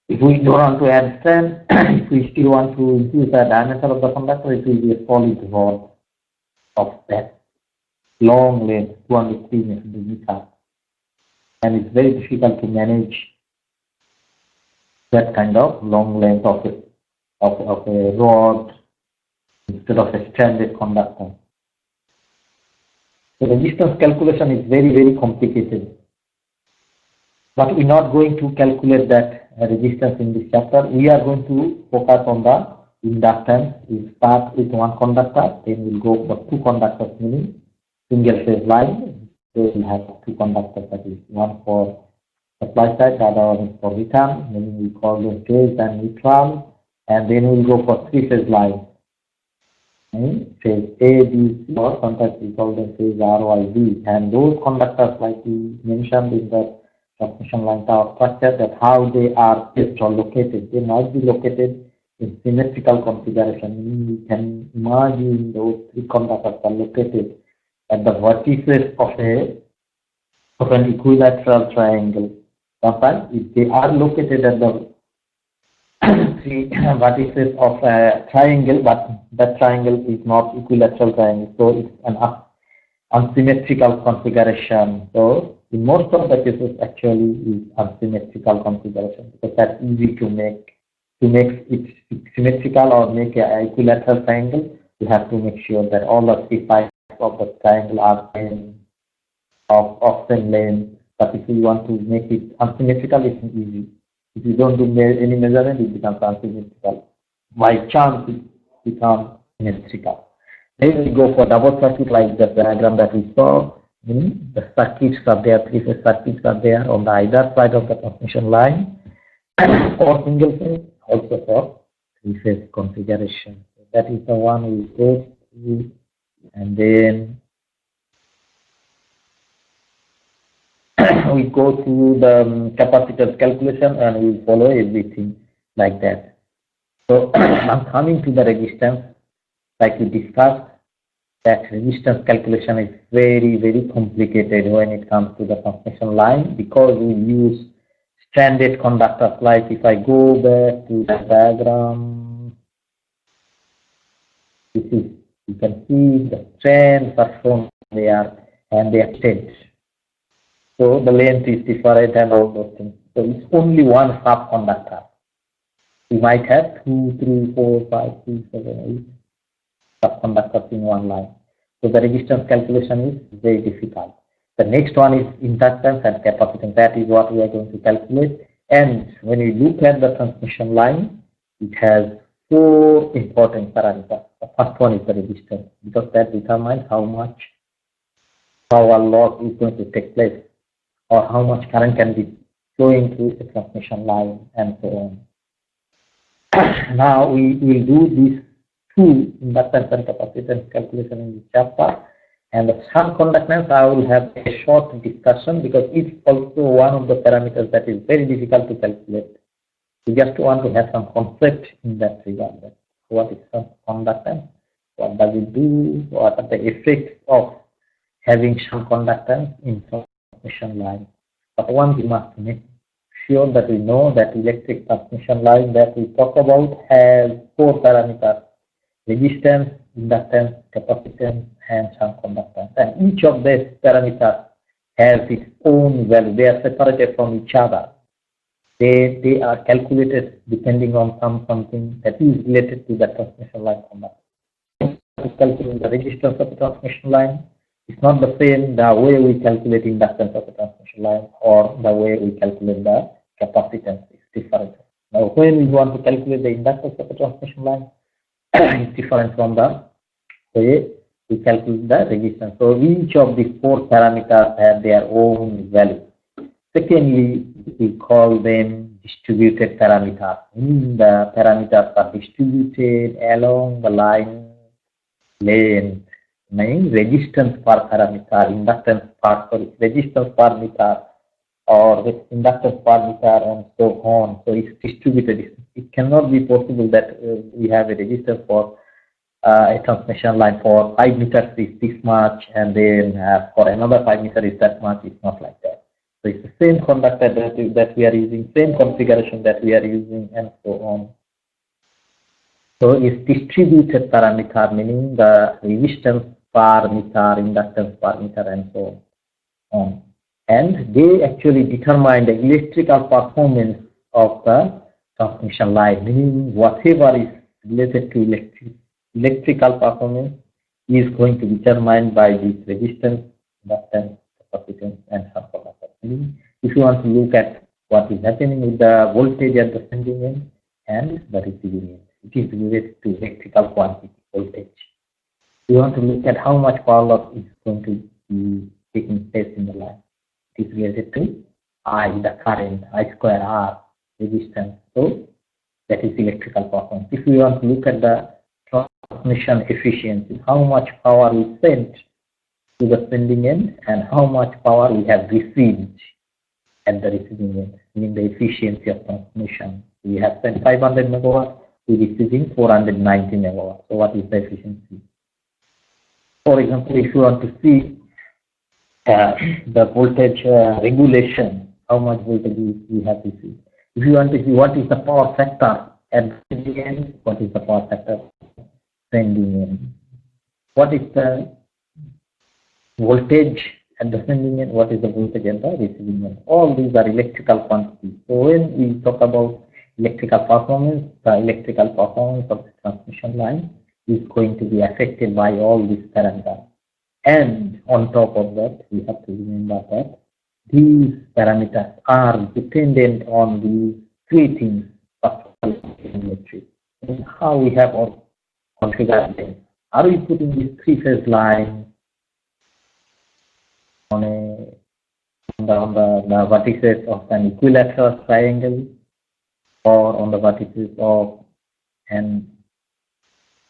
if we don't want to add strands, if we still want to increase the diameter of the conductor, it will be a solid rod of that long length, 203 millimeters. And it's very difficult to manage that kind of long length of a rod instead of a stranded conductor. The resistance calculation is very, very complicated. But we're not going to calculate that resistance in this chapter. We are going to focus on the inductance. We start with one conductor, then we'll go for two conductors, meaning single phase line. They will have two conductors, that is one for supply side, the other one is for return, meaning we call them phase and neutral, and then we'll go for three phase lines. Phase A, B, C, or sometimes we call them phase R, Y, B, and those conductors, like we mentioned in the transmission line tower structure, that how they are placed or located. They might be located in symmetrical configuration, meaning we can imagine those three conductors are located at the vertices of an equilateral triangle. Sometimes if they are located at the three vertices of a triangle, but that triangle is not equilateral triangle, so it's an unsymmetrical configuration. So in most of the cases, actually, is unsymmetrical configuration, because that's easy to make. To make it symmetrical or make an equilateral triangle, you have to make sure that all the three sides of the triangle are of same length. But if you want to make it unsymmetrical, it's easy. If you don't do any measurement, it becomes unsymmetrical. By chance, it becomes symmetrical. Then we go for double circuit, like the diagram that we saw. The circuits are there, three-phase circuits are there on the either side of the transmission line, or single phase, also for three-phase configuration. So that is the one we go through, and then we go through the capacitance calculation, and we follow everything like that. So I'm coming to the resistance. Like we discussed, that resistance calculation is very, very complicated when it comes to the transmission line, because we use stranded conductors. Like if I go back to the diagram, this is, you can see the strands are shown there and they are extended. So the length is different and all those things. So it's only one half conductor. We might have 2, 3, 4, 5, 6, 7, 8 subconductors in one line. So the resistance calculation is very difficult. The next one is inductance and capacitance. That is what we are going to calculate. And when you look at the transmission line, it has four important parameters. The first one is the resistance, because that determines how much power loss is going to take place, or how much current can be flowing through the transmission line, and so on. Now we will do these two inductance and capacitance calculation in this chapter, and the shunt conductance I will have a short discussion, because it's also one of the parameters that is very difficult to calculate. We just want to have some concept in that regard. What is shunt conductance? What does it do? What are the effects of having shunt conductance in transmission line? But one we must make sure that we know that electric transmission line that we talk about has four parameters: resistance, inductance, capacitance, and shunt conductance. And each of these parameters has its own value. They are separated from each other. They are calculated depending on something that is related to the transmission line conductor. Calculating the resistance of the transmission line is not the same the way we calculate inductance of the transmission line, or the way we calculate the capacitance is different. Now, when we want to calculate the inductance of a transmission line, it's different from the way we calculate the resistance. So each of these four parameters have their own value. Secondly, we call them distributed parameters. The parameters are distributed along the line length, meaning resistance per parameter, resistance per meter, or inductance per meter, and so on. So it's distributed. It cannot be possible that we have a resistance for a transmission line for 5 meters is this much, and then for another 5 meters is that much. It's not like that. So it's the same conductor that we are using, same configuration that we are using, and so on. So it's distributed parameter, meaning the resistance per meter, inductance per meter, and so on. And they actually determine the electrical performance of the transmission line, meaning whatever is related to electrical performance is going to be determined by this resistance, inductance, capacitance, and transformer. If you want to look at what is happening with the voltage at the sending end and the receiving end, it is related to electrical quantity, voltage. You want to look at how much power loss is going to be taking place in the line. It is related to I, the current, I square R, resistance. So that is electrical performance. If we want to look at the transmission efficiency, how much power is sent to the sending end and how much power we have received at the receiving end, meaning the efficiency of transmission. We have sent 500 megawatts, we are receiving 490 megawatts. So what is the efficiency? For example, if you want to see the voltage regulation, how much voltage we have received. If you want to see what is the power factor at the sending end, what is the power factor sending end? What is the voltage at the sending end? What is the voltage at the receiving end? All these are electrical quantities. So when we talk about electrical performance, the electrical performance of the transmission line is going to be affected by all these parameters. And on top of that, we have to remember that these parameters are dependent on the three things of geometry. And how we have configured them. Are we putting this three-phase line on the vertices of an equilateral triangle, or on the vertices of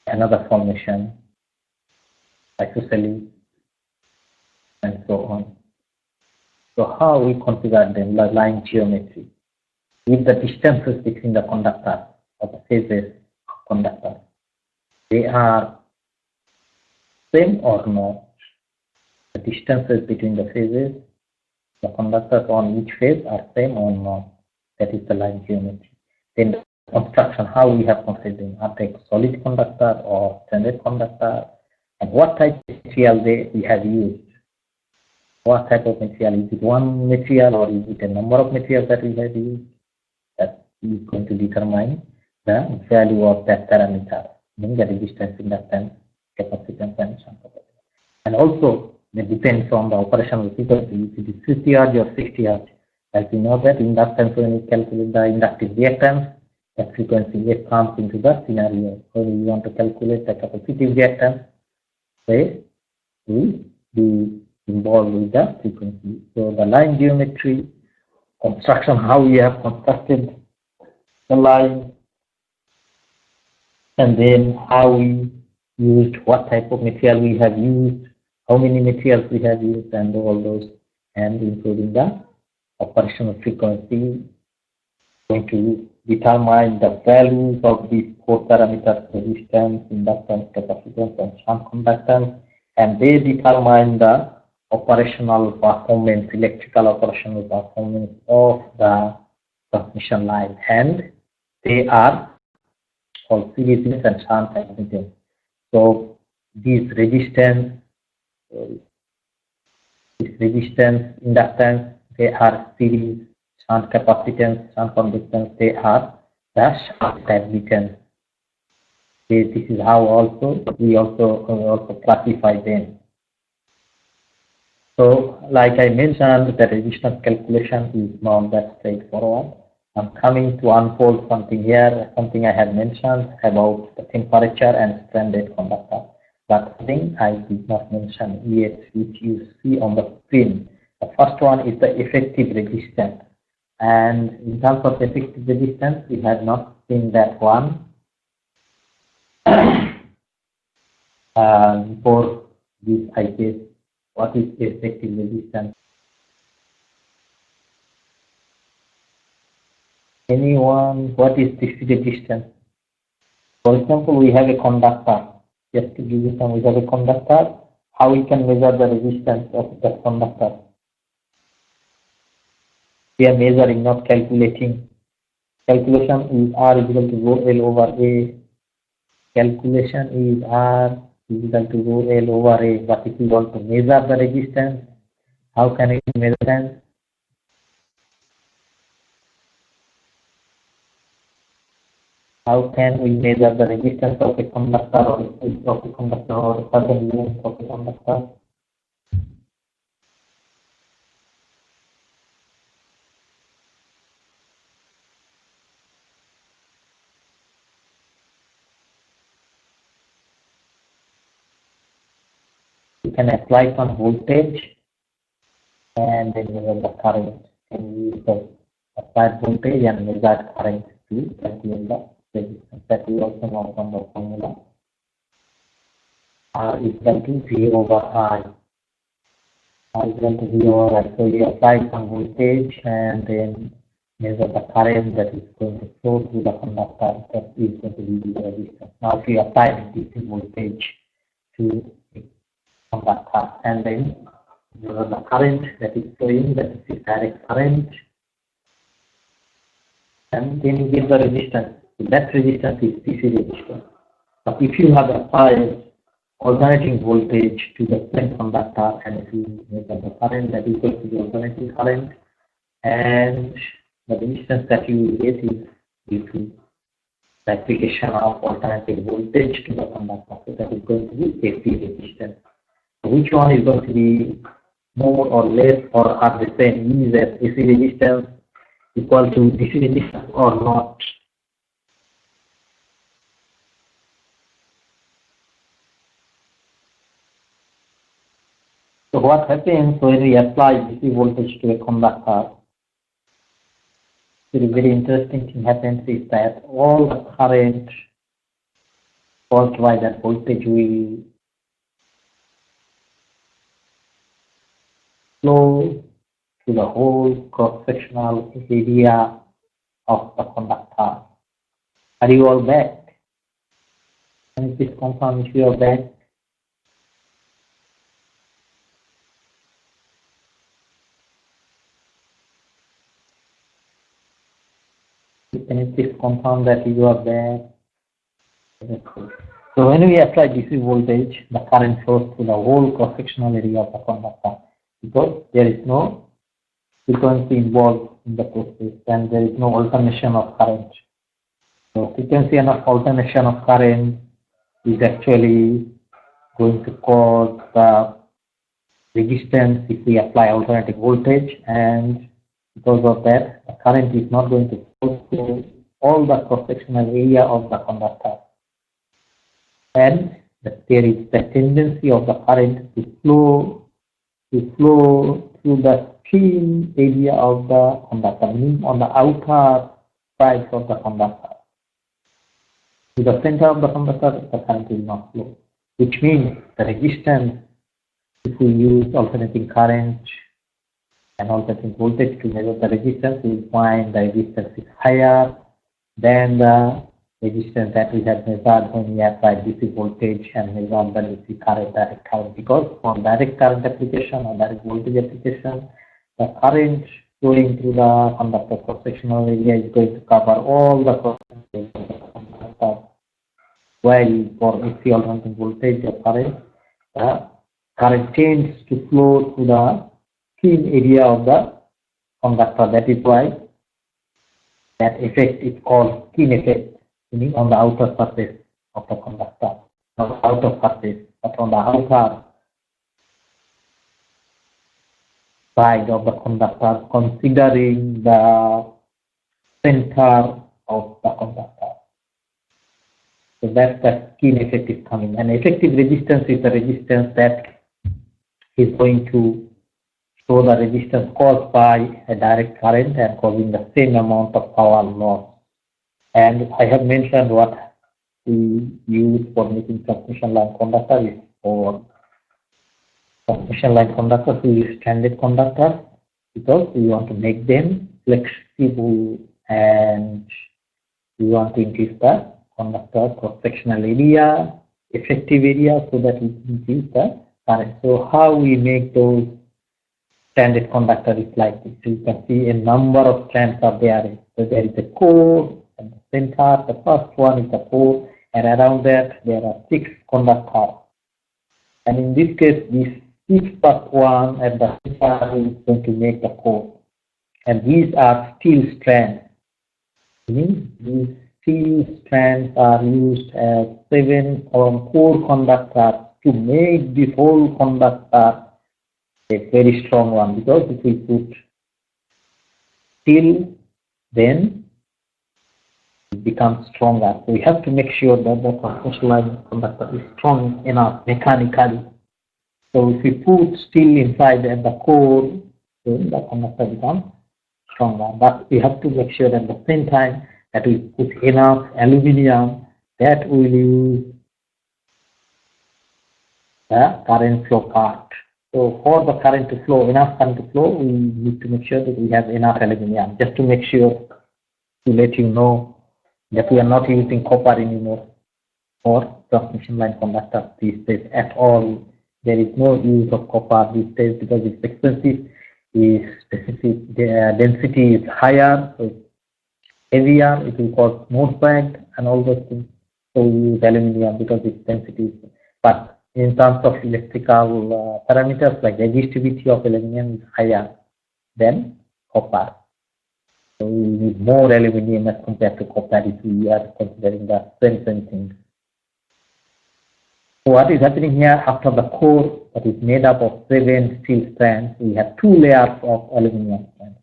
another formation, isosceles, and so on? So how we configure them, the line geometry, with the distances between the conductors or the phases of conductors, they are same or not? The distances between the phases, the conductors on each phase are same or not? That is the line geometry. Then the construction, how we have constructed them, are they solid conductor or standard conductor, and what type of material we have used. What type of material? Is it one material or is it a number of materials that we have used? That is going to determine the value of that parameter, meaning the resistance, inductance, capacitance, and shunt capacitance. And also, it depends on the operational frequency. If it is 50 Hz or 60 Hz, as we know that inductance, when we calculate the inductive reactance, that frequency comes into the scenario. So we want to calculate the capacitive reactance, say we be involved with the frequency. So the line geometry, construction, how we have constructed the line, and then how we used, what type of material we have used, how many materials we have used, and all those, and including the operational frequency, going to determine the values of these four parameters: resistance, inductance, capacitance, and shunt conductance, and they determine the operational performance, electrical operational performance of the transmission line, and they are called series and shunt admittance. So these resistance, inductance, they are series, shunt capacitance, shunt conductance, they are the shunt admittance. This is how we also classify them. So, like I mentioned, the resistance calculation is not that straightforward. I'm coming to unfold something here, something I had mentioned about the temperature and stranded conductor. But thing I did not mention yet, which you see on the screen. The first one is the effective resistance. And in terms of effective resistance, we had not seen that one before this I guess. What is effective resistance? Anyone, what is this resistance? For example, we have a conductor. Just to give you some, we have a conductor. How we can measure the resistance of that conductor? We are measuring, not calculating. Calculation is R is equal to rho L over A. Calculation is R is equal to rho L over A. But if we want to measure the resistance, how can we measure it? How can we measure the resistance of a conductor or of a conductor or a certain length of a conductor? You can apply some voltage and then measure the current. And use the applied voltage and measure current to calculate the resistance. That we also know from the formula. R is equal to V over I. R is equal to V over I. So we apply some voltage and then measure the current that is going to flow through the conductor that is going to be the resistance. Now if we apply DC voltage to the conductor and then measure the current that is flowing, that is the direct current, and then you get the resistance. So that resistance is DC resistance. But if you have applied alternating voltage to the same conductor and if you measure the current that is equal to the alternating current, and the resistance that you will get is due to the application of alternating voltage to the conductor. So that is going to be AC resistance. So which one is going to be more or less or are the same? Is that AC resistance equal to DC resistance or not? So what happens when we apply DC voltage to a conductor? The very interesting thing happens is that all the current caused by that voltage will flow to the whole cross-sectional area of the conductor. Are you all back? Can you please confirm if you are back? Can you please confirm that you are back? So when we apply DC voltage, the current flows to the whole cross-sectional area of the conductor because there is no frequency involved in the process and there is no alternation of current. So frequency and alternation of current is actually going to cause the resistance if we apply alternating voltage, and because of that the current is not going to flow through all the cross-sectional area of the conductor, and there is the tendency of the current to flow through the thin area of the conductor, meaning on the outer side of the conductor. To the center of the conductor, the current will not flow, which means the resistance, if we use alternating current and alternating voltage to measure the resistance, we will find the resistance is higher than the resistance that we have measured when we apply DC voltage and measure the DC current, direct current, because for direct current application or direct voltage application, the current flowing through the conductor cross-sectional area is going to cover all the cross-sectional area of the conductor, while for AC alternating voltage or current, the current tends to flow through the thin area of the conductor. That is why that effect is called skin effect, meaning on the outer surface of the conductor, not outer surface, but on the outer side of the conductor, considering the center of the conductor. So that's the key effective coming. And effective resistance is the resistance that is going to show the resistance caused by a direct current and causing the same amount of power loss. And I have mentioned what we use for making transmission line conductor is for transmission line conductors we use standard conductors because we want to make them flexible and we want to increase the conductor cross-sectional area, effective area, so that we can increase the current. So how we make those standard conductor is like this. So you can see a number of strands are there. So there is a core and the center. The first one is the core, and around that there are 6 conductors. And in this case, this 6 plus 1 at the center is going to make the core. And these are steel strands. These steel strands are used as 7 or 4 conductors to make the whole conductor a very strong one, because if we put steel, then it becomes stronger. So we have to make sure that the transmission line conductor is strong enough mechanically. So if we put steel inside at the core, then the conductor becomes stronger. But we have to make sure at the same time that we put enough aluminium that will use the current flow part. So for the current to flow, enough current to flow, we need to make sure that we have enough aluminium. Just to make sure, to let you know that we are not using copper anymore for transmission line conductors these days at all. There is no use of copper these days because it's expensive, the density is higher, so it's heavier, it will cause more drag and all those things. So we use aluminium because its density is, but in terms of electrical parameters like resistivity of aluminium is higher than copper. So we need more aluminium as compared to copper if we are considering the same thing. So what is happening here, after the core that is made up of 7 steel strands, we have 2 layers of aluminium strands.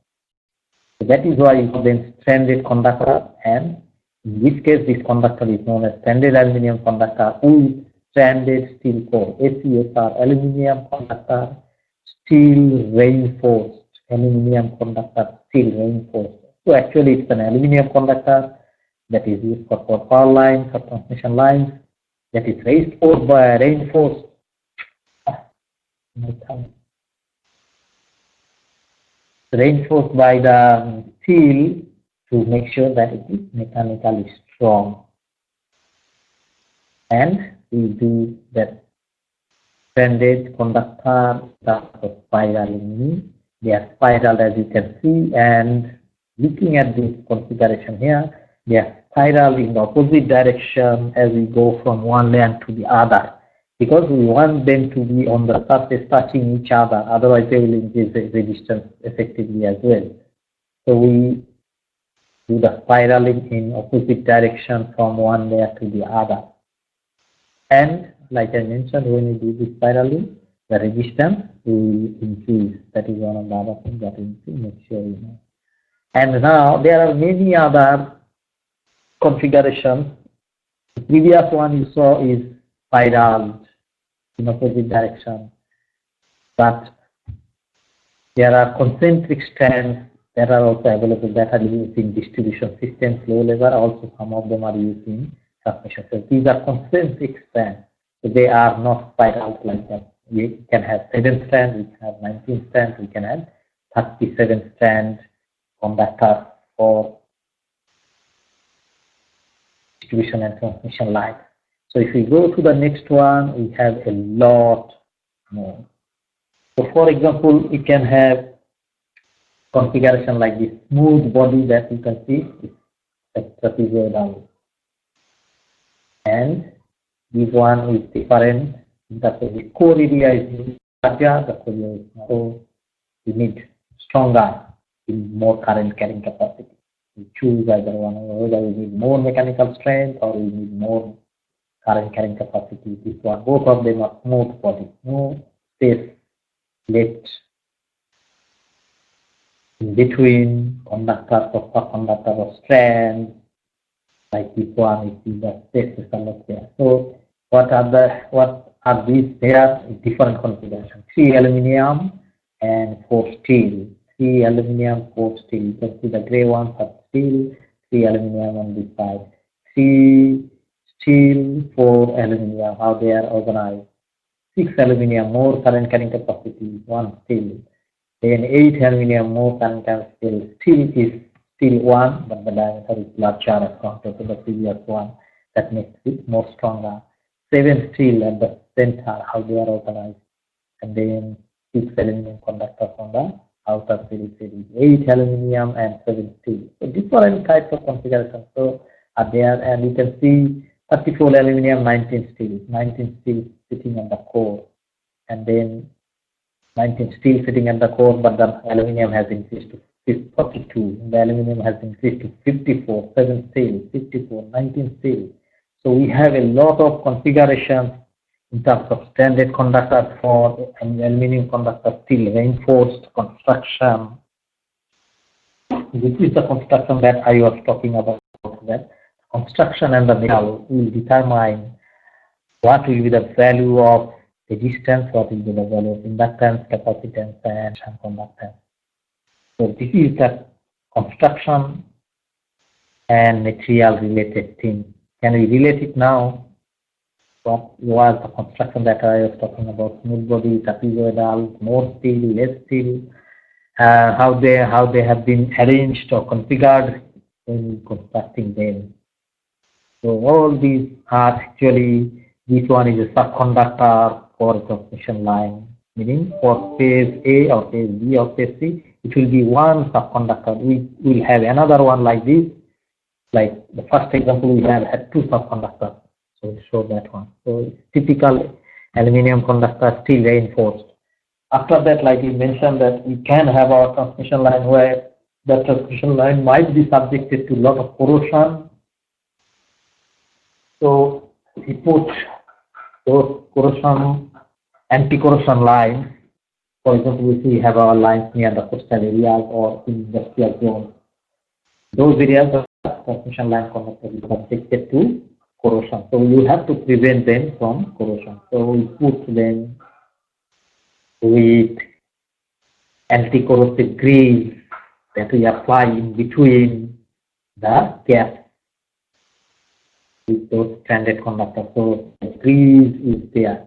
So that is why we call them stranded conductor, and in this case this conductor is known as standard aluminium conductor with stranded steel core, SCSR, aluminium conductor, steel reinforced, aluminium conductor, steel reinforced. So actually it's an aluminium conductor that is used for power lines or transmission lines, that is reinforced by the steel to make sure that it is mechanically strong. And we do that stranded conductor of spiral. They are spiral, as you can see, and looking at this configuration here, they are spiral in the opposite direction as we go from one layer to the other, because we want them to be on the surface touching each other, otherwise they will increase the resistance effectively as well. So we do the spiraling in opposite direction from one layer to the other. And like I mentioned, when we do the spiraling, the resistance will increase. That is one of the other things that we need to make sure you know. And now there are many other configurations. The previous one you saw is spiral in opposite direction, but there are concentric strands that are also available that are used in distribution systems, low level. Also some of them are used in transmission. So these are concentric strands. So they are not spiral like that. We can have 7 strands, we can have 19 strands, we can have 37 strand conductor for distribution and transmission lines. So if we go to the next one, we have a lot more. So for example, we can have configuration like this smooth body that you can see is trapezoidal, and this one is different. The core area is larger, the core area is narrow. We need stronger, more current carrying capacity. We choose either one, whether we need more mechanical strength or we need more current carrying capacity. This one, both of them are smooth body, no space left. in between conductors or subconductor or strands, like this one, you see the space is almost there. So what are these? There different configurations: 3 aluminum and 4 steel. 3 aluminum, 4 steel. You can see the gray ones are steel, 3 aluminum on this side. 3 steel, 4 aluminum. How they are organized? 6 aluminum, more current carrying capacity, 1 steel. Then 8 aluminum, more current capacity. Steel is still 1, but the diameter is larger as compared to the previous one. That makes it more stronger. 7 steel at the center, how they are organized. And then 6 aluminum conductors on the outer series, 8 aluminum and 7 steel. So different types of configurations are there, and you can see 34 aluminum, 19 steel. 19 steel sitting on the core, and then 19 steel sitting on the core, but the aluminum has increased to 42. The aluminum has increased to 54, 7 steel, 54, 19 steel. So we have a lot of configurations in terms of standard conductors for aluminum conductor, steel reinforced construction. This is the construction that I was talking about. That construction and the metal will determine what will be the value of resistance, what will be the value of inductance, capacitance, and conductance. So this is the construction and material related thing. Can we relate it now? What was the construction that I was talking about? Smooth body, trapezoidal, more steel, less steel, how they have been arranged or configured in constructing them. So all these are actually, this one is a subconductor for a transmission line, meaning for phase A or phase B or phase C, it will be one subconductor. We will have another one like this. Like the first example, we have had 2 subconductors. So we show that one. So it's typical aluminum conductor, steel reinforced. After that, like you mentioned, that we can have our transmission line where the transmission line might be subjected to a lot of corrosion. So we put those corrosion, anti-corrosion lines. For example, we have our lines near the coastal areas or in industrial zones. Those areas of transmission line conductor is subjected to corrosion. So you have to prevent them from corrosion. So we put them with anti-corrosive grease that we apply in between the gaps with those standard conductors. So the grease is there.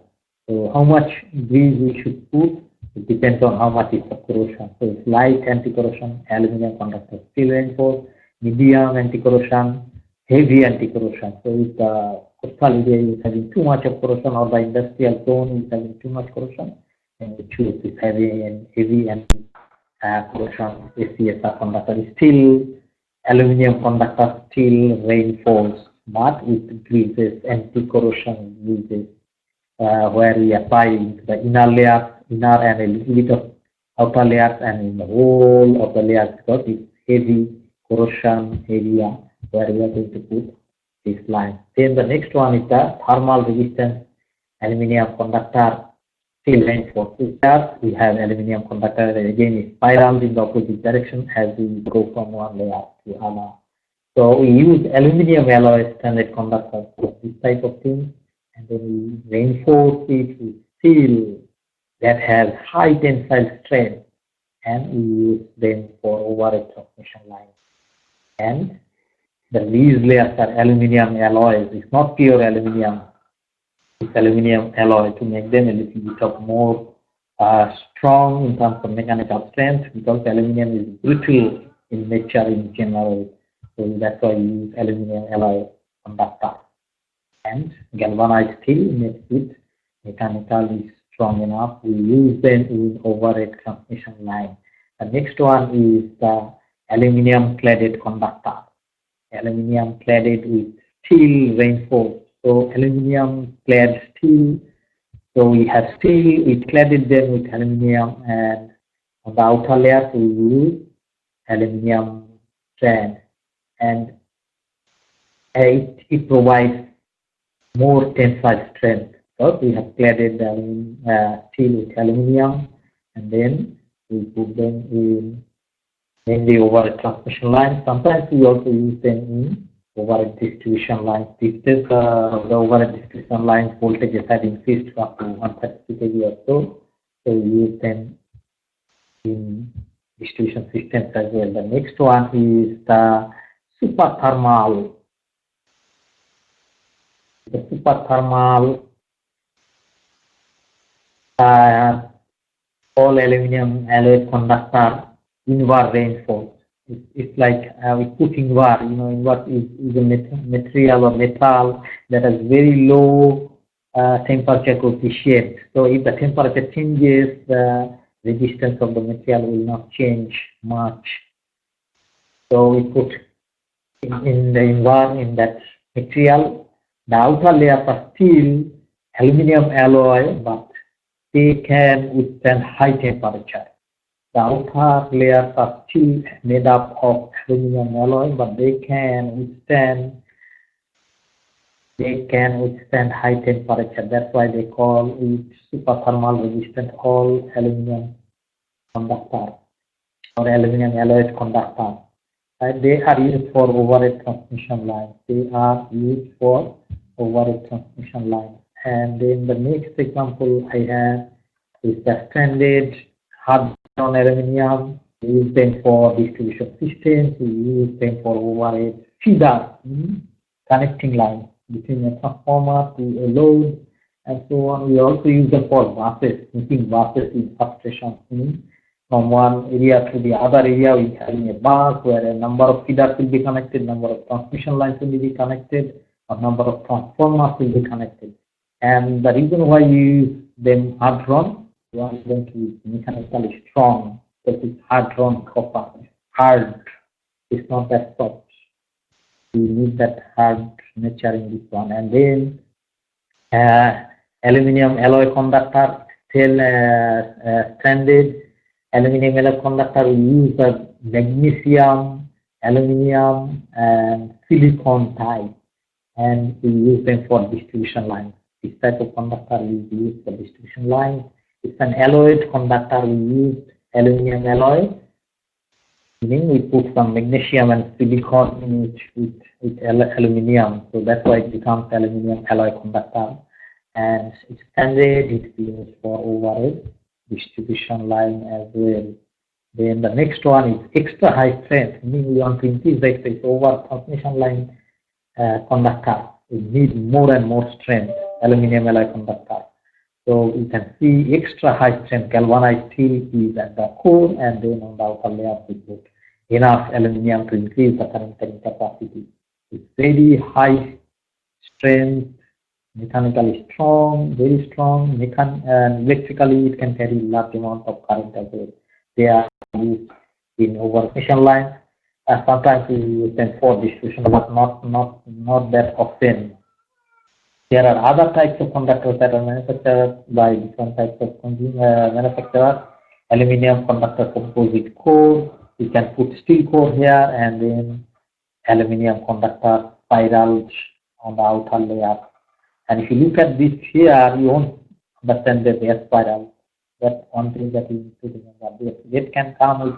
So how much grease we should put, it depends on how much is the corrosion. So it's light anti-corrosion, aluminum conductor, steel reinforced, medium anti-corrosion, heavy anti-corrosion. So if the coastal area is having too much of corrosion or the industrial zone is having too much corrosion, then we choose this heavy and corrosion ACSR conductor. Still aluminum conductor, steel reinforced, but with greases, anti-corrosion greases, where we apply into the inner layers, inner and a little bit of outer layers, and in the whole of the layers, because it's heavy corrosion area where we are going to put this line. Then the next one is the thermal resistance aluminum conductor, steel reinforced. Here we have aluminum conductor, again is spiraled in the opposite direction as we go from one layer to another. So we use aluminum alloy standard conductor for this type of thing, and then we reinforce it with steel that has high tensile strength, and we use them for overhead transmission lines. And these layers are aluminum alloys. It's not pure aluminum. It's aluminum alloy to make them a little bit of more strong in terms of mechanical strength, because aluminum is brittle in nature in general. So that's why we use aluminum alloy conductor. And galvanized steel makes it mechanically strong enough. We use them in overhead transmission line. The next one is the aluminum cladded conductor. Aluminum cladded with steel reinforced. So aluminum clad steel. So we have steel, we cladded them with aluminum, and on the outer layer we use aluminum strand, and it provides more tensile strength. So we have cladded the steel with aluminum, and then we put them in mainly overhead transmission lines. Sometimes we also use them in overhead distribution lines. This is the overhead distribution lines voltages had increased up to 130 kV or so. So we use them in distribution systems as well. The next one is the super thermal. The super thermal all aluminum alloy conductor inward reinforced. It's like we put inward, inward is a material or metal that has very low temperature coefficient. So if the temperature changes, the resistance of the material will not change much. So we put in the inward in that material. The outer layers are still aluminum alloy, but they can withstand high temperature. The outer layers are still made up of aluminum alloy, but they can withstand high temperature. That's why they call it super thermal resistant all aluminum conductor or aluminum alloy conductor. They are used for overhead transmission lines. And then the next example I have is the stranded hard drawn aluminum. We use them for distribution systems. We use them for overhead feeder connecting lines between a transformer to a load and so on. We also use them for buses, making buses in substation. From one area to the other area, we having a bus where a number of feeders will be connected, number of transmission lines will be connected, a number of transformers will be connected. And the reason why we use them hard drawn, we want them to be mechanically strong, because it's hard drawn copper. Hard, it's not that soft. We need that hard nature in this one. And then aluminum alloy conductor, still stranded aluminum alloy conductor. We use the magnesium, aluminum, and silicon type, and we use them for distribution lines. This type of conductor we use for distribution lines. It's an alloyed conductor. We use aluminum alloy. Meaning we put some magnesium and silicon in it with aluminum, so that's why it becomes aluminum alloy conductor. And it's standard. It's used for overhead distribution line as well. Then the next one is extra high strength, meaning we want to increase the strength over transmission line conductor. We need more and more strength, aluminum alloy conductor. So you can see extra high strength galvanized steel is at the core, and then on the outer layer we put enough aluminum to increase the current carrying capacity. It's very high strength, mechanically strong, very strong, and electrically it can carry large amount of current as well. They are used in overhead lines. Sometimes we use them for distribution, but not that often. There are other types of conductors that are manufactured by different types of manufacturers. Aluminum conductor composite core. You can put steel core here, and then aluminum conductor spirals on the outer layer. And if you look at this here, you won't understand that they are spiral. That's one thing that you need to remember. It can come with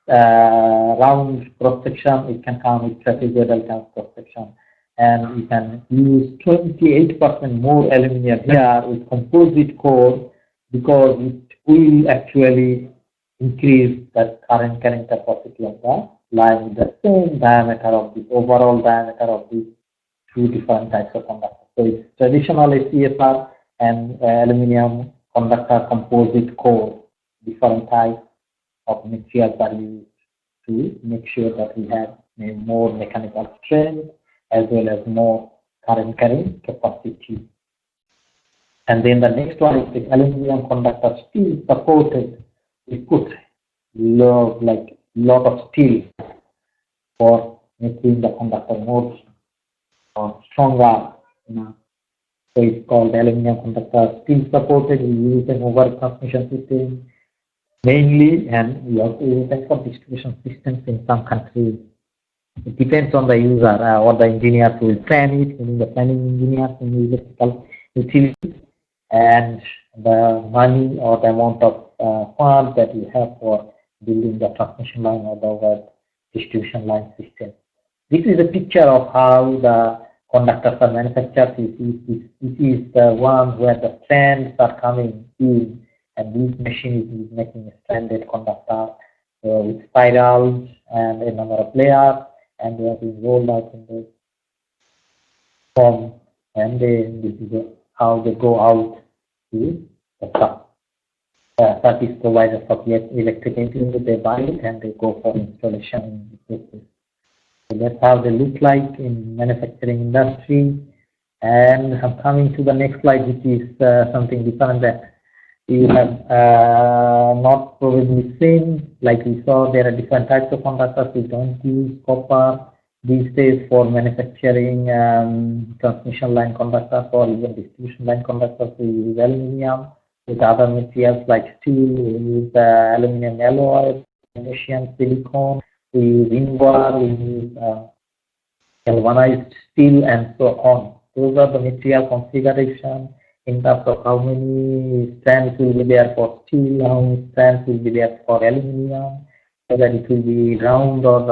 round cross section. It can come with trapezoidal cross section. And you can use 28% more aluminum here with composite core, because it will actually increase the current carrying capacity of the line with the same diameter of the overall diameter of these two different types of conductors. So it's traditional ACSR and aluminum conductor composite core. Different types of materials are used to make sure that we have a more mechanical strength as well as more current carrying capacity. And then the next one is the aluminum conductor steel supported. We put lot of steel for making the conductor more stronger. So it's called aluminum conductor steel supported. We use them over transmission system mainly, and we also use them for distribution systems in some countries. It depends on the user or the engineers who will plan it, meaning the planning engineers in electrical utilities, and the money or the amount of funds that you have for building the transmission line or the overhead distribution line system. This is a picture of how the conductors are manufactured. This is the one where the strands are coming in, and this machine is making a stranded conductor with spirals and a number of layers, and they are being rolled out in the form, and then this is how they go out to the service providers of electricity. They buy it and they go for installation in places. So that's how they look like in manufacturing industry. And I'm coming to the next slide, which is something different that you have not probably seen. Like we saw, there are different types of conductors. We don't use copper these days for manufacturing transmission line conductors or even distribution line conductors. We use aluminium. With other materials like steel, we use aluminum alloy, magnesium, silicone. We use invar, we use galvanized steel, and so on. Those are the material configuration in terms of how many strands will be there for steel, how many strands will be there for aluminum, whether it will be round or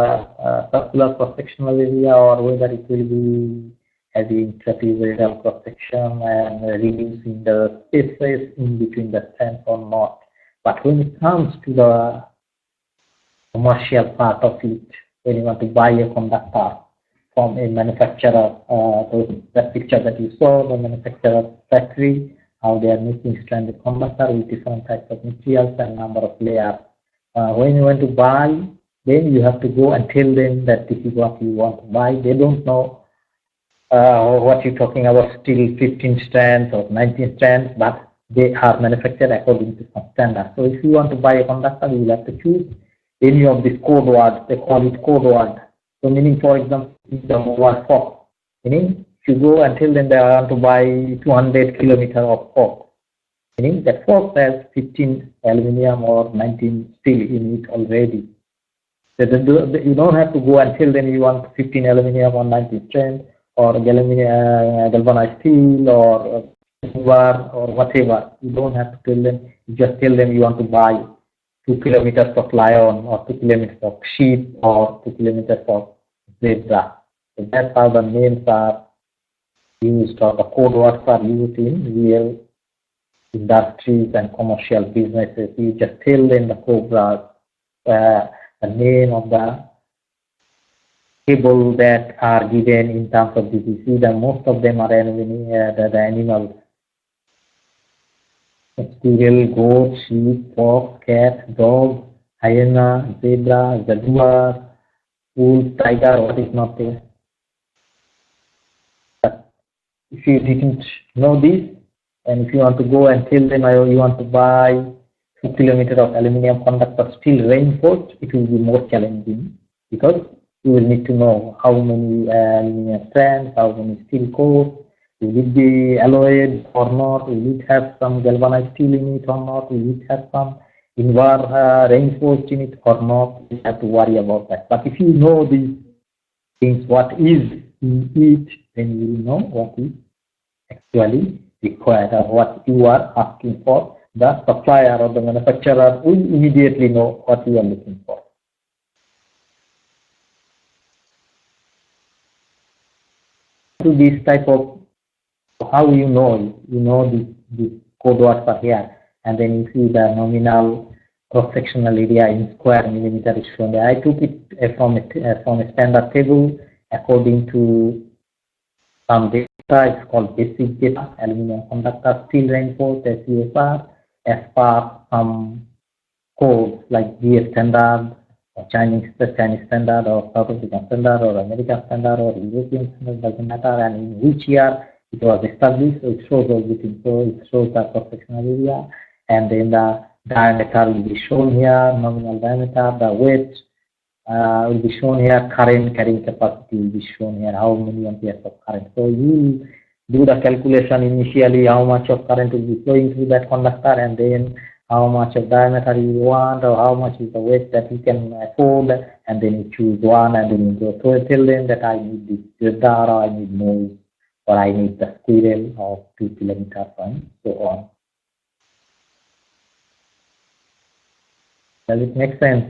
circular cross-sectional area, or whether it will be having trapezoidal cross-section and reducing the spaces in between the strands or not. But when it comes to the commercial part of it, when you want to buy a conductor from a manufacturer, that picture that you saw, the manufacturer factory, how they are making stranded conductor with different types of materials and number of layers. When you want to buy, then you have to go and tell them that this is what you want to buy. They don't know what you're talking about, still 15 strands or 19 strands, but they are manufactured according to some standard. So if you want to buy a conductor, you will have to choose any of these code words. They call it code word. So meaning, for example, the word fork. Meaning, if you go and tell them they want to buy 200 kilometers of fork, meaning that fork has 15 aluminium or 19 steel in it already. So you don't have to go and tell them you want 15 aluminium or 19 strand or galvanized steel or silver or whatever. You don't have to tell them. You just tell them you want to buy 2 kilometers of lion or 2 kilometers of sheep or 2 kilometers of zebra. So that's how the names are used, or the code words are used in real industries and commercial businesses. You just tell them the code words, the name of the table that are given in terms of this. You see that most of them are the animals. Squirrel, goat, sheep, fox, cat, dog, hyena, zebra, jaguar, wolf, tiger, what is not there. But if you didn't know this, and if you want to go and tell them you want to buy 2 kilometers of aluminium conductor steel reinforced, it will be more challenging, because you will need to know how many aluminium strands, how many steel cores, will it be alloyed or not, will it have some galvanized steel in it or not, will it have some invar reinforced in it or not. You have to worry about that. But if you know these things, what is in it, then you will know what is actually required or what you are asking for. The supplier or the manufacturer will immediately know what you are looking for. To this type of, how you know these code words are here, and then you see the nominal cross-sectional area in square millimeter is shown there. I took it from a standard table according to some data. It's called basic data, aluminum conductor, steel reinforced, SUSR, as per some codes like GS standard, or Chinese standard, or South African standard, or American standard, or European standard, doesn't matter, and in which year it was established. So it shows everything. So it shows the cross-sectional area, and then the diameter will be shown here, nominal diameter, the weight will be shown here, current carrying capacity will be shown here, how many amperes of current. So you do the calculation initially, how much of current will be flowing through that conductor, and then how much of diameter you want, or how much is the weight that you can afford, and then you choose one, and then you go to tell them that I need this zebra, or I need moose, or I need the squirrel of 2 kilometers, and so on. Does it make sense?